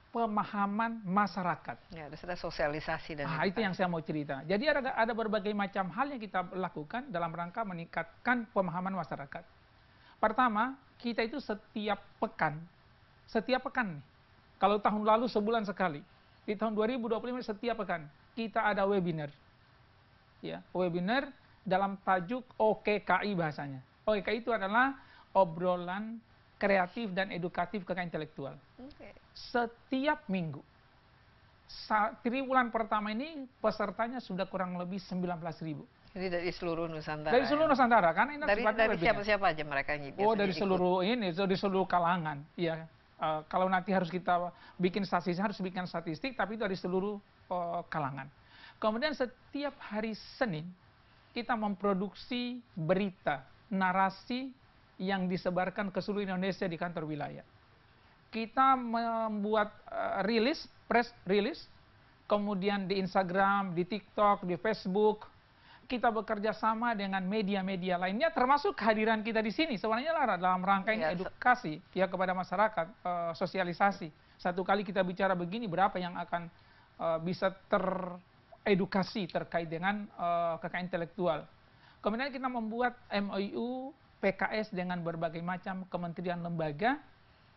pemahaman masyarakat. Ya, ada sosialisasi dan itu yang saya mau cerita. Jadi ada berbagai macam hal yang kita lakukan dalam rangka meningkatkan pemahaman masyarakat. Pertama, kita itu setiap pekan nih. Kalau tahun lalu sebulan sekali, di tahun 2025 setiap pekan kita ada webinar. Ya, webinar dalam tajuk OKKI bahasanya. OKKI itu adalah obrolan kreatif dan edukatif kekayaan intelektual. Setiap minggu. Triwulan pertama ini pesertanya sudah kurang lebih 19.000. Jadi dari seluruh Nusantara. Dari seluruh Nusantara, karena ini dari siapa-siapa aja mereka yang dari seluruh dari seluruh kalangan. Ya, kalau nanti harus kita bikin statistik, tapi dari seluruh kalangan. Kemudian setiap hari Senin kita memproduksi berita, narasi yang disebarkan ke seluruh Indonesia di kantor wilayah. Kita membuat press release, kemudian di Instagram, di TikTok, di Facebook. Kita bekerja sama dengan media-media lainnya, termasuk kehadiran kita di sini. Sebenarnya dalam rangka ini edukasi ya kepada masyarakat, sosialisasi. Satu kali kita bicara begini, berapa yang akan bisa teredukasi terkait dengan kekayaan intelektual. Kemudian kita membuat MOU PKS dengan berbagai macam kementerian lembaga,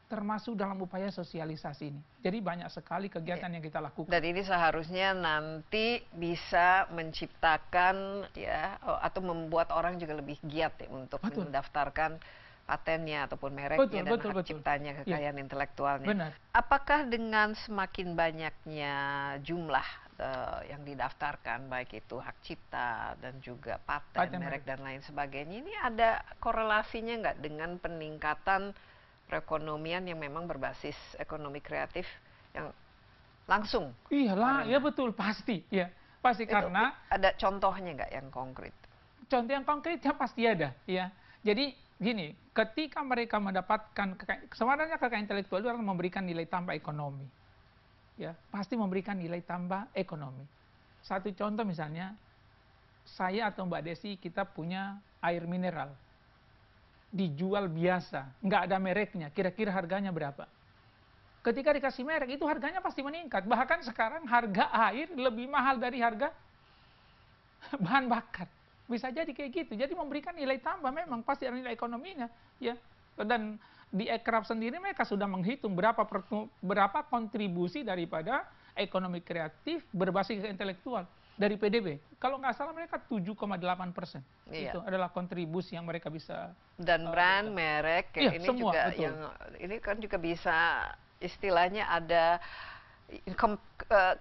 termasuk dalam upaya sosialisasi ini. Jadi banyak sekali kegiatan yang kita lakukan. Dan ini seharusnya nanti bisa menciptakan ya atau membuat orang juga lebih giat ya untuk mendaftarkan patennya ataupun mereknya dan hak ciptanya kekayaan intelektualnya. Benar. Apakah dengan semakin banyaknya jumlah yang didaftarkan, baik itu hak cipta dan juga paten merek dan lain sebagainya, ini ada korelasinya nggak dengan peningkatan perekonomian yang memang berbasis ekonomi kreatif yang langsung? Iyalah, ya betul, pasti, ya pasti. Itu, karena ada contohnya nggak yang konkret? Contoh yang konkretnya pasti ada, ya. Jadi gini, ketika mereka mendapatkan sebenarnya kekayaan intelektual itu akan memberikan nilai tambah ekonomi. Ya, pasti memberikan nilai tambah ekonomi. Satu contoh misalnya, saya atau Mbak Desi kita punya air mineral, dijual biasa, nggak ada mereknya, kira-kira harganya berapa? Ketika dikasih merek, itu harganya pasti meningkat. Bahkan sekarang harga air lebih mahal dari harga bahan bakar. Bisa jadi kayak gitu. Jadi memberikan nilai tambah, memang pasti ada nilai ekonominya, ya. Dan di Ekraf sendiri mereka sudah menghitung berapa kontribusi daripada ekonomi kreatif berbasis intelektual dari PDB. Kalau nggak salah mereka 7,8%. Itu adalah kontribusi yang mereka bisa. Dan brand, merek, ini semua, juga betul. Yang ini kan juga bisa istilahnya ada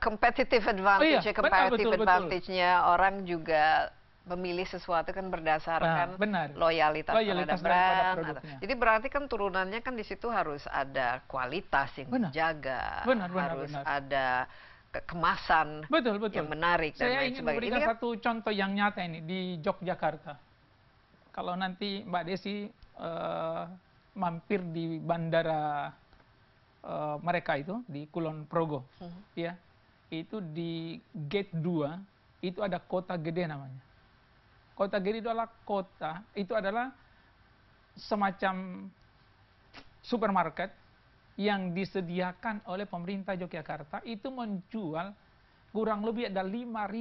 competitive advantage, comparative advantage-nya orang juga memilih sesuatu kan berdasarkan loyalitas terhadap brand. Jadi berarti kan turunannya kan di situ harus ada kualitas yang dijaga, harus ada kemasan yang menarik dan lain sebagainya. Saya ingin memberikan satu contoh yang nyata ini di Yogyakarta. Kalau nanti Mbak Desi mampir di bandara mereka itu di Kulon Progo, ya itu di gate 2 itu ada Kota Gede namanya. Kota Gede itu adalah semacam supermarket yang disediakan oleh pemerintah Yogyakarta, itu menjual kurang lebih ada 500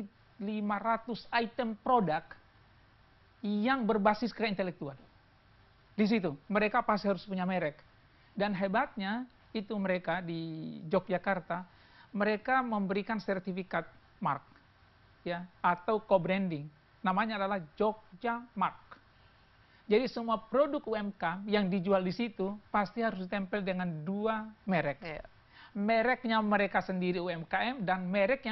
item produk yang berbasis kekayaan intelektual. Di situ mereka pasti harus punya merek. Dan hebatnya itu mereka di Yogyakarta, mereka memberikan sertifikat mark ya atau co-branding. Namanya adalah Jogja Mark. Jadi semua produk UMKM yang dijual di situ pasti harus ditempel dengan 2 merek. Yeah. Mereknya mereka sendiri UMKM dan merek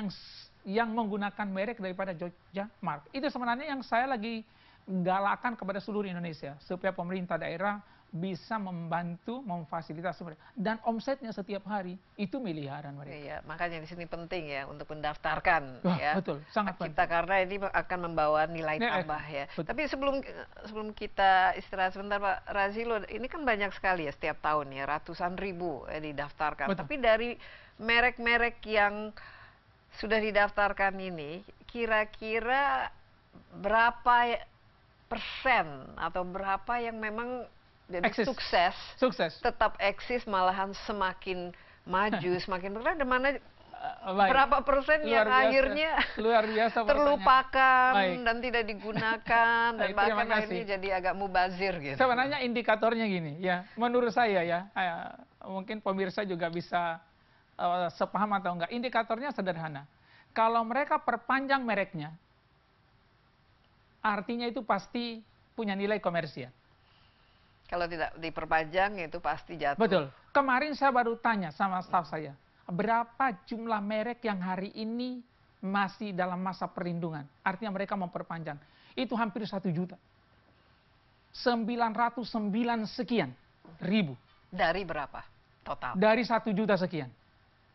yang menggunakan merek daripada Jogja Mark. Itu sebenarnya yang saya lagi galakan kepada seluruh Indonesia supaya pemerintah daerah bisa membantu memfasilitasi mereka, dan omsetnya setiap hari itu miliaran mereka. Iya, makanya di sini penting ya untuk mendaftarkan. Wah, ya betul, sangat kita penting. karena ini akan membawa nilai tambah ya. Betul. Tapi sebelum kita istirahat sebentar Pak Razilo, ini kan banyak sekali ya setiap tahun ya, ratusan ribu didaftarkan. Betul. Tapi dari merek-merek yang sudah didaftarkan ini, kira-kira berapa persen atau berapa yang memang jadi sukses, tetap eksis, malahan semakin maju, semakin berkembang, dan mana berapa persen yang akhirnya luar biasa terlupakan dan tidak digunakan dan bahkan akhirnya jadi agak mubazir gitu. Sebenarnya indikatornya gini ya, menurut saya ya, mungkin pemirsa juga bisa sepaham atau enggak. Indikatornya sederhana. Kalau mereka perpanjang mereknya, artinya itu pasti punya nilai komersial. Kalau tidak diperpanjang itu pasti jatuh. Betul. Kemarin saya baru tanya sama staf saya, berapa jumlah merek yang hari ini masih dalam masa perlindungan? Artinya mereka memperpanjang. Itu hampir 1 juta. 909 sekian ribu. Dari berapa total? Dari 1 juta sekian.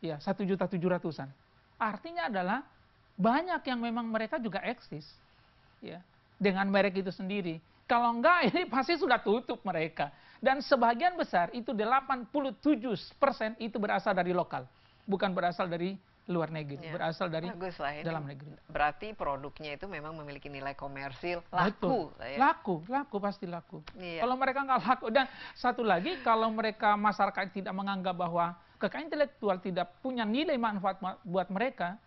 Ya, 1.700.000-an. Artinya adalah banyak yang memang mereka juga eksis. Ya, dengan merek itu sendiri. Kalau enggak, ini pasti sudah tutup mereka. Dan sebagian besar, itu 87% itu berasal dari lokal. Bukan berasal dari luar negeri, berasal dari dalam negeri. Berarti produknya itu memang memiliki nilai komersil, laku. Ya? Laku, pasti laku. Iya. Kalau mereka nggak laku, dan satu lagi, kalau mereka masyarakat tidak menganggap bahwa kekayaan intelektual tidak punya nilai manfaat buat mereka,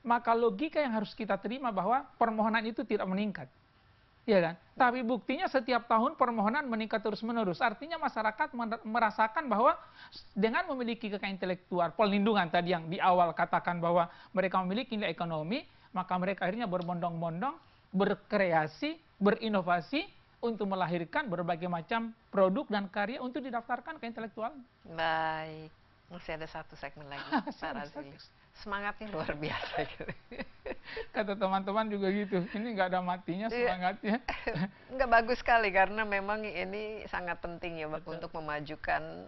maka logika yang harus kita terima bahwa permohonan itu tidak meningkat. Ya kan? Tapi buktinya setiap tahun permohonan meningkat terus-menerus. Artinya masyarakat merasakan bahwa dengan memiliki kekayaan intelektual, pelindungan tadi yang di awal katakan bahwa mereka memiliki nilai ekonomi, maka mereka akhirnya berbondong-bondong, berkreasi, berinovasi untuk melahirkan berbagai macam produk dan karya untuk didaftarkan ke intelektual. Baik. Masih ada 1 segmen lagi, Pak Razilo. Semangatnya luar biasa. Kata teman-teman juga gitu, ini nggak ada matinya semangatnya. Nggak bagus sekali, karena memang ini sangat penting ya. Betul. Untuk memajukan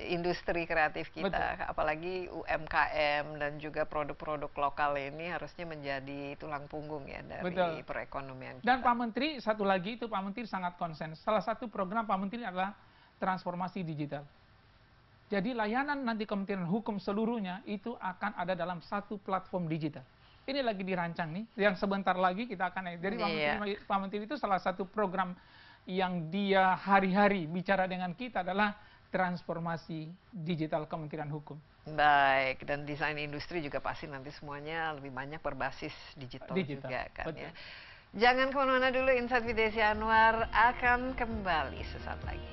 industri kreatif kita. Betul. Apalagi UMKM dan juga produk-produk lokal ini harusnya menjadi tulang punggung ya dari perekonomian kita. Dan Pak Menteri, satu lagi itu Pak Menteri sangat konsen. Salah satu program Pak Menteri adalah transformasi digital. Jadi layanan nanti Kementerian Hukum seluruhnya itu akan ada dalam satu platform digital. Ini lagi dirancang nih, yang sebentar lagi kita akan. Jadi Pak Menteri itu salah satu program yang dia hari-hari bicara dengan kita adalah transformasi digital Kementerian Hukum. Baik, dan desain industri juga pasti nanti semuanya lebih banyak berbasis digital juga kan. Ya. Jangan kemana-mana dulu, Insight with Desi Anwar akan kembali sesaat lagi.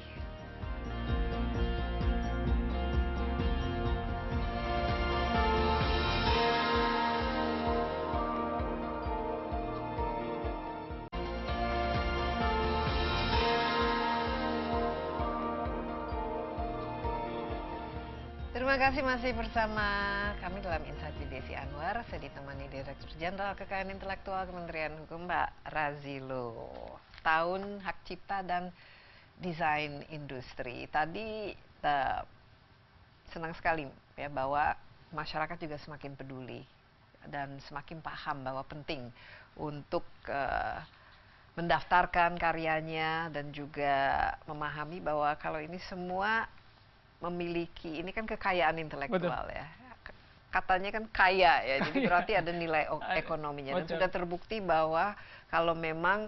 Terima kasih masih bersama kami dalam Insight with Desi Anwar. Saya ditemani Direktur Jenderal Kekayaan Intelektual Kementerian Hukum, Pak Razilo. Tahun Hak Cipta dan Desain Industri. Tadi senang sekali ya bahwa masyarakat juga semakin peduli dan semakin paham bahwa penting untuk mendaftarkan karyanya dan juga memahami bahwa kalau ini semua memiliki, ini kan kekayaan intelektual. Betul. Ya. katanya kan kaya ya, jadi berarti ada nilai ekonominya dan Betul. sudah terbukti bahwa kalau memang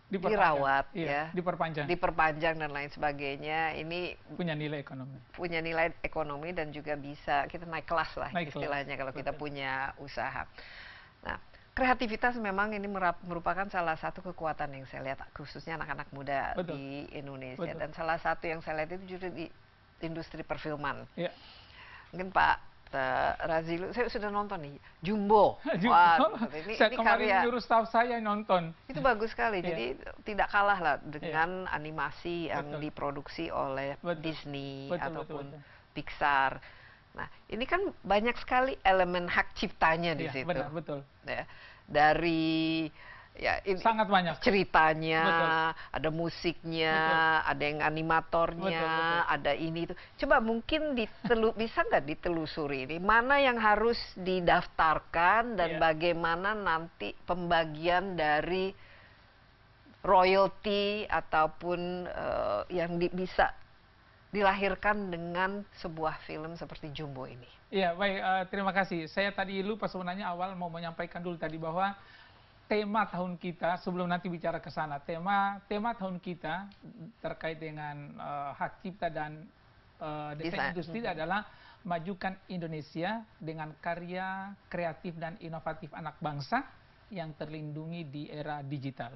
dirawat ya, diperpanjang dan lain sebagainya, ini punya nilai ekonomi dan juga bisa kita naik kelas lah istilahnya kalau kita punya usaha. Nah, kreativitas memang ini merupakan salah satu kekuatan yang saya lihat khususnya anak-anak muda di Indonesia. Dan salah satu yang saya lihat itu juga di industri perfilman. Mungkin Pak Razilu, saya sudah nonton nih Jumbo. Wah, ini kemarin karya nyuruh staff saya nonton. Itu bagus sekali. Jadi tidak kalah lah dengan animasi yang diproduksi oleh Disney ataupun Pixar. Nah, ini kan banyak sekali elemen hak ciptanya di situ. Betul. Ya, dari ini sangat banyak ceritanya, ada musiknya, ada yang animatornya, ada ini itu. Coba mungkin bisa nggak ditelusuri ini mana yang harus didaftarkan dan bagaimana nanti pembagian dari royalti ataupun yang bisa dilahirkan dengan sebuah film seperti Jumbo ini. Iya, baik. Terima kasih. Saya tadi lupa sebenarnya awal mau menyampaikan dulu tadi bahwa tema tahun kita, sebelum nanti bicara ke sana, tema tahun kita terkait dengan hak cipta dan desain industri adalah majukan Indonesia dengan karya kreatif dan inovatif anak bangsa yang terlindungi di era digital.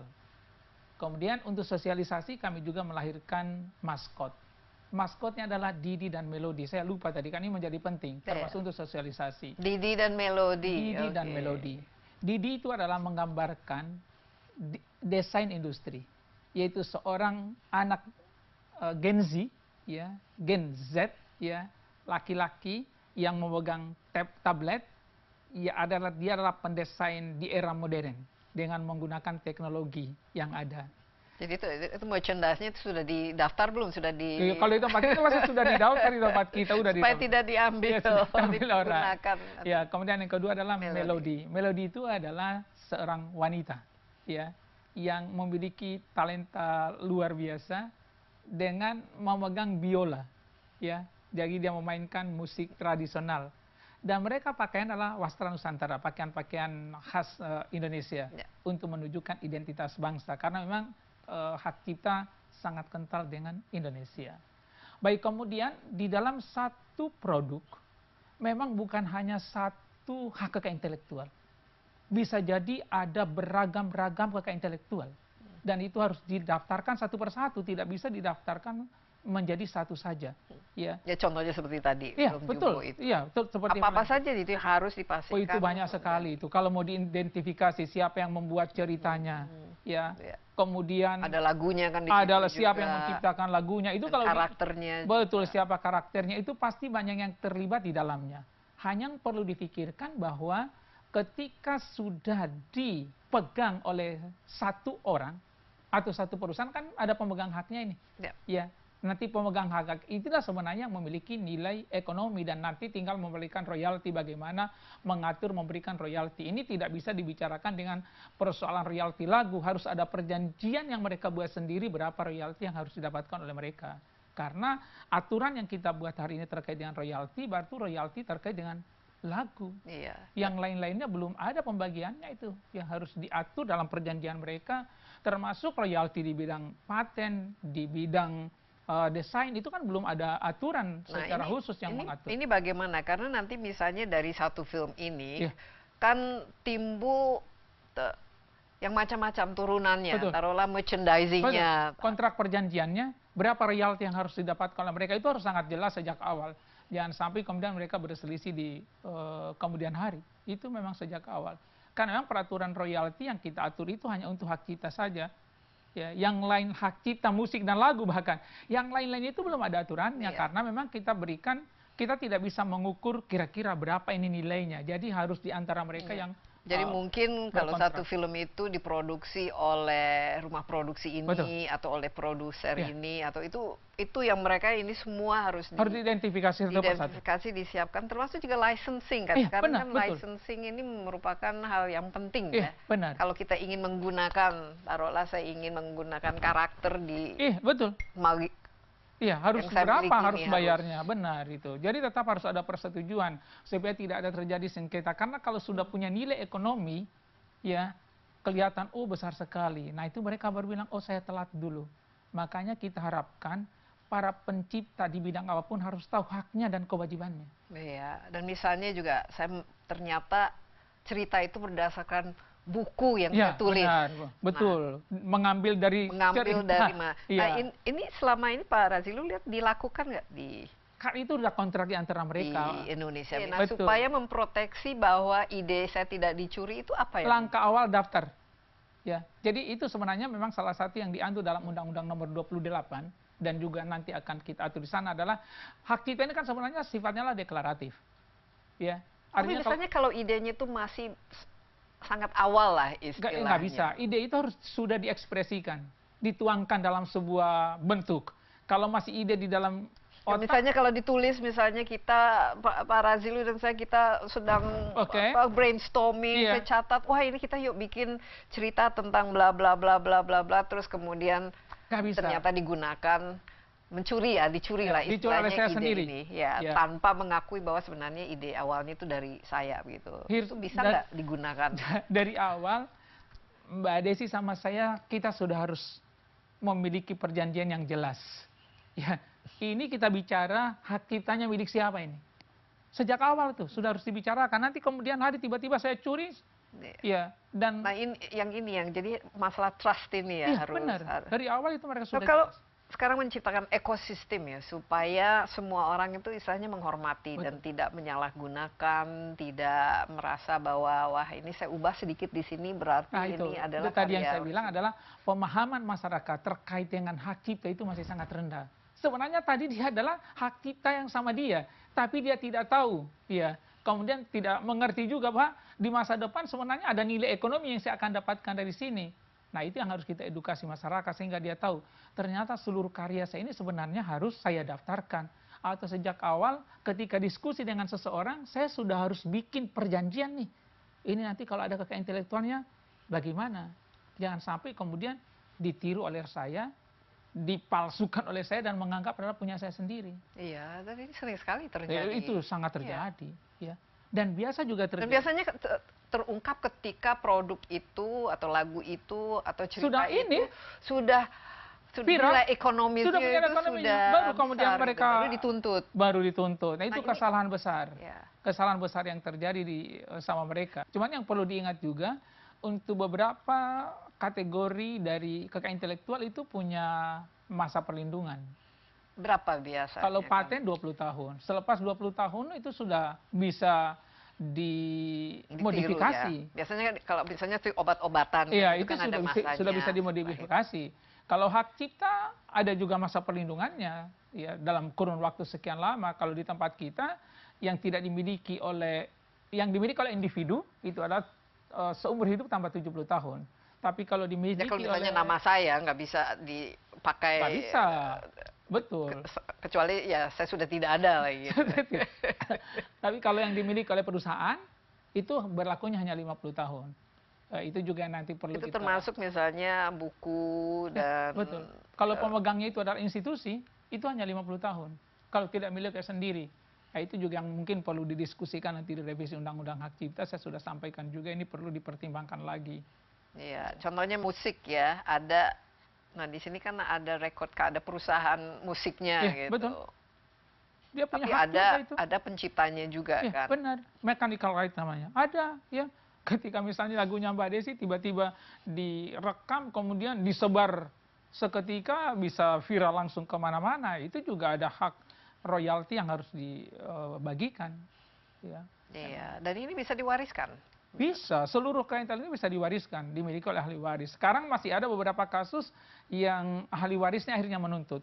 Kemudian untuk sosialisasi kami juga melahirkan maskot. Maskotnya adalah Didi dan Melodi. Saya lupa tadi, kan ini menjadi penting, termasuk untuk sosialisasi. Didi dan Melodi. Didi dan Melodi. Didi itu adalah menggambarkan desain industri, yaitu seorang anak Gen Z, ya, Gen Z, ya, laki-laki yang memegang tablet, dia adalah pendesain di era modern dengan menggunakan teknologi yang ada. Jadi itu merchandise-nya itu sudah didaftar belum? Sudah kalau di tempat itu masih sudah didaftar di tempat kita, udah supaya tidak diambil, digunakan. Ya, kemudian yang kedua adalah Melodi. Melodi itu adalah seorang wanita, ya, yang memiliki talenta luar biasa dengan memegang biola, ya. Jadi dia memainkan musik tradisional. Dan mereka pakaian adalah wastra Nusantara, pakaian-pakaian khas Indonesia untuk menunjukkan identitas bangsa. Karena memang hak cipta sangat kental dengan Indonesia. Baik, kemudian di dalam satu produk memang bukan hanya satu hak kekayaan intelektual. Bisa jadi ada beragam-ragam kekayaan intelektual. Dan itu harus didaftarkan satu persatu, tidak bisa didaftarkan menjadi satu saja. Ya, contohnya seperti tadi. Iya, betul. Iya, seperti apa saja itu harus dipastikan. Oh, itu banyak sekali itu. Kalau mau diidentifikasi siapa yang membuat ceritanya, ya. Kemudian ada lagunya kan di adalah siapa yang menciptakan lagunya. Itu kalau karakternya. Betul, siapa karakternya itu pasti banyak yang terlibat di dalamnya. Hanya yang perlu difikirkan bahwa ketika sudah dipegang oleh satu orang atau satu perusahaan, kan ada pemegang haknya ini. Ya. Nanti pemegang hak itulah sebenarnya yang memiliki nilai ekonomi dan nanti tinggal memberikan royalti, bagaimana mengatur memberikan royalti. Ini tidak bisa dibicarakan dengan persoalan royalti lagu, harus ada perjanjian yang mereka buat sendiri berapa royalti yang harus didapatkan oleh mereka. Karena aturan yang kita buat hari ini terkait dengan royalti, baru royalti terkait dengan lagu. Yang lain-lainnya belum ada pembagiannya itu yang harus diatur dalam perjanjian mereka, termasuk royalti di bidang paten, di bidang desain itu kan belum ada aturan secara khusus yang mengatur. Ini bagaimana? Karena nanti misalnya dari satu film ini kan timbul yang macam-macam turunannya, taruhlah merchandising-nya. Kontrak perjanjiannya, berapa royalti yang harus didapatkan oleh mereka itu harus sangat jelas sejak awal. Jangan sampai kemudian mereka berselisih di kemudian hari. Itu memang sejak awal. Karena memang peraturan royalti yang kita atur itu hanya untuk hak cipta saja. Ya, yang lain hak cipta musik dan lagu bahkan yang lain-lainnya itu belum ada aturannya karena memang kita tidak bisa mengukur kira-kira berapa ini nilainya, jadi harus di antara mereka yang jadi mungkin kalau satu film itu diproduksi oleh rumah produksi ini atau oleh produser ini atau itu yang mereka ini semua harus diidentifikasi disiapkan, termasuk juga licensing kan. Sekarang kan licensing ini merupakan hal yang penting ya. Kalau kita ingin menggunakan, taruhlah saya ingin menggunakan karakter di Iya, harus yang saya berapa miliki harus ini bayarnya, benar itu. Jadi tetap harus ada persetujuan supaya tidak ada terjadi sengketa. Karena kalau sudah punya nilai ekonomi, ya kelihatan oh besar sekali. Nah itu mereka baru bilang oh saya telat dulu. Makanya kita harapkan para pencipta di bidang apapun harus tahu haknya dan kewajibannya. Iya, dan misalnya juga ternyata cerita itu berdasarkan buku yang Ya, saya tulis. benar, betul. Mengambil dari Mengambil cerita. dari mana. Iya. Nah, ini selama ini Pak Razilu lihat dilakukan nggak di Kan itu udah kontrak di antara mereka. di Indonesia? Iya, Nah, betul. supaya memproteksi bahwa ide saya tidak dicuri itu apa ya? Langkah awal daftar. Ya, jadi itu sebenarnya memang salah satu yang diatur dalam Undang-Undang Nomor 28 dan juga nanti akan kita atur di sana adalah hak cipta ini kan sebenarnya sifatnya lah deklaratif. Ya. Tapi Artinya misalnya kalau idenya itu masih sangat awal lah istilahnya. nggak bisa. Ide itu harus sudah diekspresikan, dituangkan dalam sebuah bentuk. Kalau masih ide di dalam Ya, otak, misalnya kalau ditulis, misalnya kita Pak Razilu dan saya kita sedang brainstorming, Iya. saya catat, wah ini kita yuk bikin cerita tentang bla bla bla bla bla bla, terus kemudian nggak bisa. ternyata digunakan dicuri Ya, lah dicuri oleh istilahnya saya ide sendiri. ini, ya, Ya. tanpa mengakui bahwa sebenarnya ide awalnya itu dari saya gitu. Itu bisa nggak digunakan? Dari awal Mbak Desi sama saya kita sudah harus memiliki perjanjian yang jelas. Ya, ini kita bicara hak ciptanya milik siapa ini. Sejak awal tuh sudah harus dibicarakan. Nanti kemudian hari tiba-tiba saya curi, ya dan Nah ini yang jadi masalah trust ini ya, iya, harus. benar. Dari awal itu mereka sudah Kalau jelas. sekarang menciptakan ekosistem ya supaya semua orang itu istilahnya menghormati Betul. dan tidak menyalahgunakan, tidak merasa bahwa wah ini saya ubah sedikit di sini berarti Nah itu, ini adalah tadi yang karya. saya bilang adalah pemahaman masyarakat terkait dengan hak cipta itu masih sangat rendah. Sebenarnya tadi dia adalah hak cipta yang sama dia, tapi dia tidak tahu, ya. Kemudian tidak mengerti juga bahwa di masa depan sebenarnya ada nilai ekonomi yang saya akan dapatkan dari sini. Nah itu yang harus kita edukasi masyarakat sehingga dia tahu ternyata seluruh karya saya ini sebenarnya harus saya daftarkan. Atau sejak awal ketika diskusi dengan seseorang saya sudah harus bikin perjanjian nih. Ini nanti kalau ada kekayaan intelektualnya bagaimana? Jangan sampai kemudian ditiru oleh saya, dipalsukan oleh saya dan menganggap adalah punya saya sendiri. Iya, dan ini sering sekali terjadi. Itu sangat terjadi, ya. Dan biasa juga terjadi. Dan biasanya terungkap ketika produk itu atau lagu itu atau cerita Sudah itu ini sudah viral, nilai ekonomisnya sudah punya itu ekonominya, sudah baru kemudian besar, mereka baru dituntut. Baru dituntut. Nah itu Nah, ini- kesalahan besar. Ya. Kesalahan besar yang terjadi sama mereka. Cuman yang perlu diingat juga untuk beberapa kategori dari kekayaan intelektual itu punya masa perlindungan. Berapa biasanya? Kalau paten 20 tahun. Selepas 20 tahun itu sudah bisa Ditiru, dimodifikasi. ya. Biasanya kan kalau misalnya obat-obatan Iya, itu itu kan ada masanya. sudah bisa dimodifikasi. Kalau hak cipta ada juga masa perlindungannya, ya dalam kurun waktu sekian lama. Kalau di tempat kita yang tidak dimiliki oleh individu itu adalah seumur hidup tambah 70 tahun. Tapi kalau dimiliki Ya, kalau misalnya oleh nama saya nggak bisa dipakai. nggak bisa, betul. Kecuali ya saya sudah tidak ada lagi. Tapi kalau yang dimiliki oleh perusahaan itu berlakunya hanya 50 tahun. Itu juga nanti perlu Itu kita. termasuk misalnya buku dan. Betul. Kalau pemegangnya itu adalah institusi, itu hanya 50 tahun. Kalau tidak miliknya sendiri. Nah, itu juga yang mungkin perlu didiskusikan nanti di revisi Undang-Undang Hak Cipta. Saya sudah sampaikan juga ini perlu dipertimbangkan lagi. Iya, contohnya musik ya, ada. Nah di sini kan ada ada perusahaan musiknya Iya, gitu. betul. Dia punya Tapi hak cipta itu. ada penciptanya juga Ya, kan. benar. Mechanical right namanya. Ada, ya. Ketika misalnya lagunya Mbak Desi tiba-tiba direkam kemudian disebar seketika bisa viral langsung kemana-mana, itu juga ada hak royalti yang harus dibagikan. Ya. Iya, dan ini bisa diwariskan. Bisa, seluruh kekayaan intelektual bisa diwariskan, dimiliki oleh ahli waris. Sekarang masih ada beberapa kasus yang ahli warisnya akhirnya menuntut.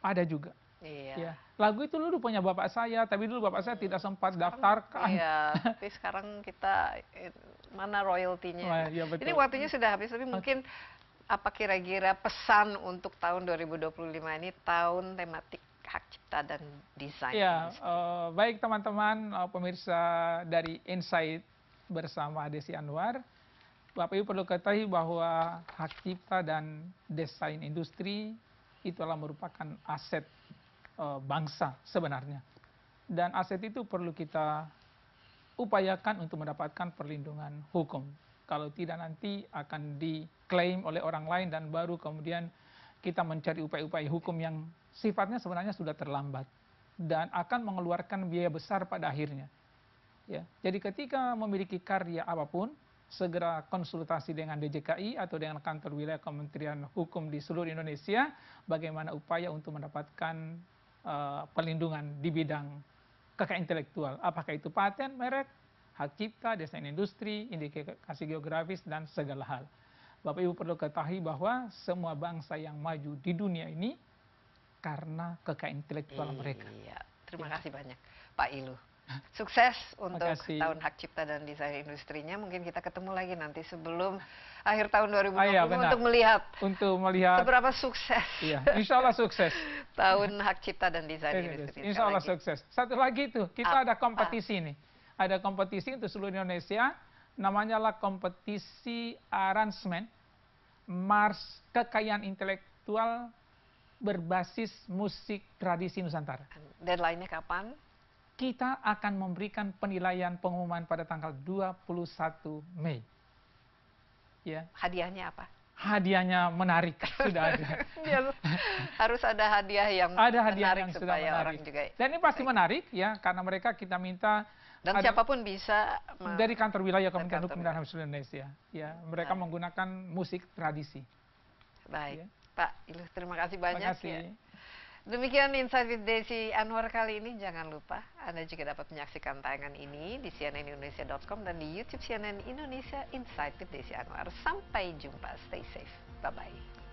Ada juga. Iya. Ya. Lagu itu dulu punya bapak saya, tapi dulu bapak saya tidak sempat daftarkan. Iya, tapi sekarang kita mana royaltinya? Wah, iya, betul. Ini waktunya sudah habis, tapi mungkin apa kira-kira pesan untuk tahun 2025 ini tahun tematik hak cipta dan desain? Ya, baik teman-teman pemirsa dari Insight bersama Desi Anwar, Bapak Ibu perlu ketahui bahwa hak cipta dan desain industri itu adalah merupakan aset bangsa sebenarnya. Dan aset itu perlu kita upayakan untuk mendapatkan perlindungan hukum. Kalau tidak nanti akan diklaim oleh orang lain dan baru kemudian kita mencari upaya-upaya hukum yang sifatnya sebenarnya sudah terlambat dan akan mengeluarkan biaya besar pada akhirnya. Ya, jadi ketika memiliki karya apapun, segera konsultasi dengan DJKI atau dengan kantor wilayah Kementerian Hukum di seluruh Indonesia, bagaimana upaya untuk mendapatkan perlindungan di bidang kekayaan intelektual, apakah itu paten, merek, hak cipta, desain industri, indikasi geografis, dan segala hal. Bapak Ibu perlu ketahui bahwa semua bangsa yang maju di dunia ini karena kekayaan intelektual mereka. Iya, terima kasih banyak Pak Ilu. Sukses untuk tahun hak cipta dan desain industrinya. Mungkin kita ketemu lagi nanti sebelum akhir tahun 2020 untuk melihat seberapa sukses. Iya, insya Allah sukses. Tahun hak cipta dan desain industri. Insya Allah sukses. Satu lagi itu, kita ada kompetisi nih. Ada kompetisi untuk seluruh Indonesia, namanya lah kompetisi arrangement Mars Kekayaan Intelektual berbasis musik tradisi Nusantara. Deadline-nya kapan? Kita akan memberikan penilaian pengumuman pada tanggal 21 Mei. Ya. Hadiahnya apa? Hadiahnya menarik, sudah ada. Harus ada hadiah yang menarik supaya orang juga. Dan ini pasti menarik ya, karena mereka kita minta. Dan siapapun bisa. Dari kantor wilayah Kementerian Hukum dan HAM seluruh Indonesia. Ya, mereka menggunakan musik tradisi. Baik, ya. Pak Ilu, terima kasih banyak. Terima kasih. Ya. Demikian Insight with Desi Anwar kali ini. Jangan lupa Anda juga dapat menyaksikan tayangan ini di cnnindonesia.com dan di YouTube CNN Indonesia Insight with Desi Anwar. Sampai jumpa. Stay safe. Bye-bye.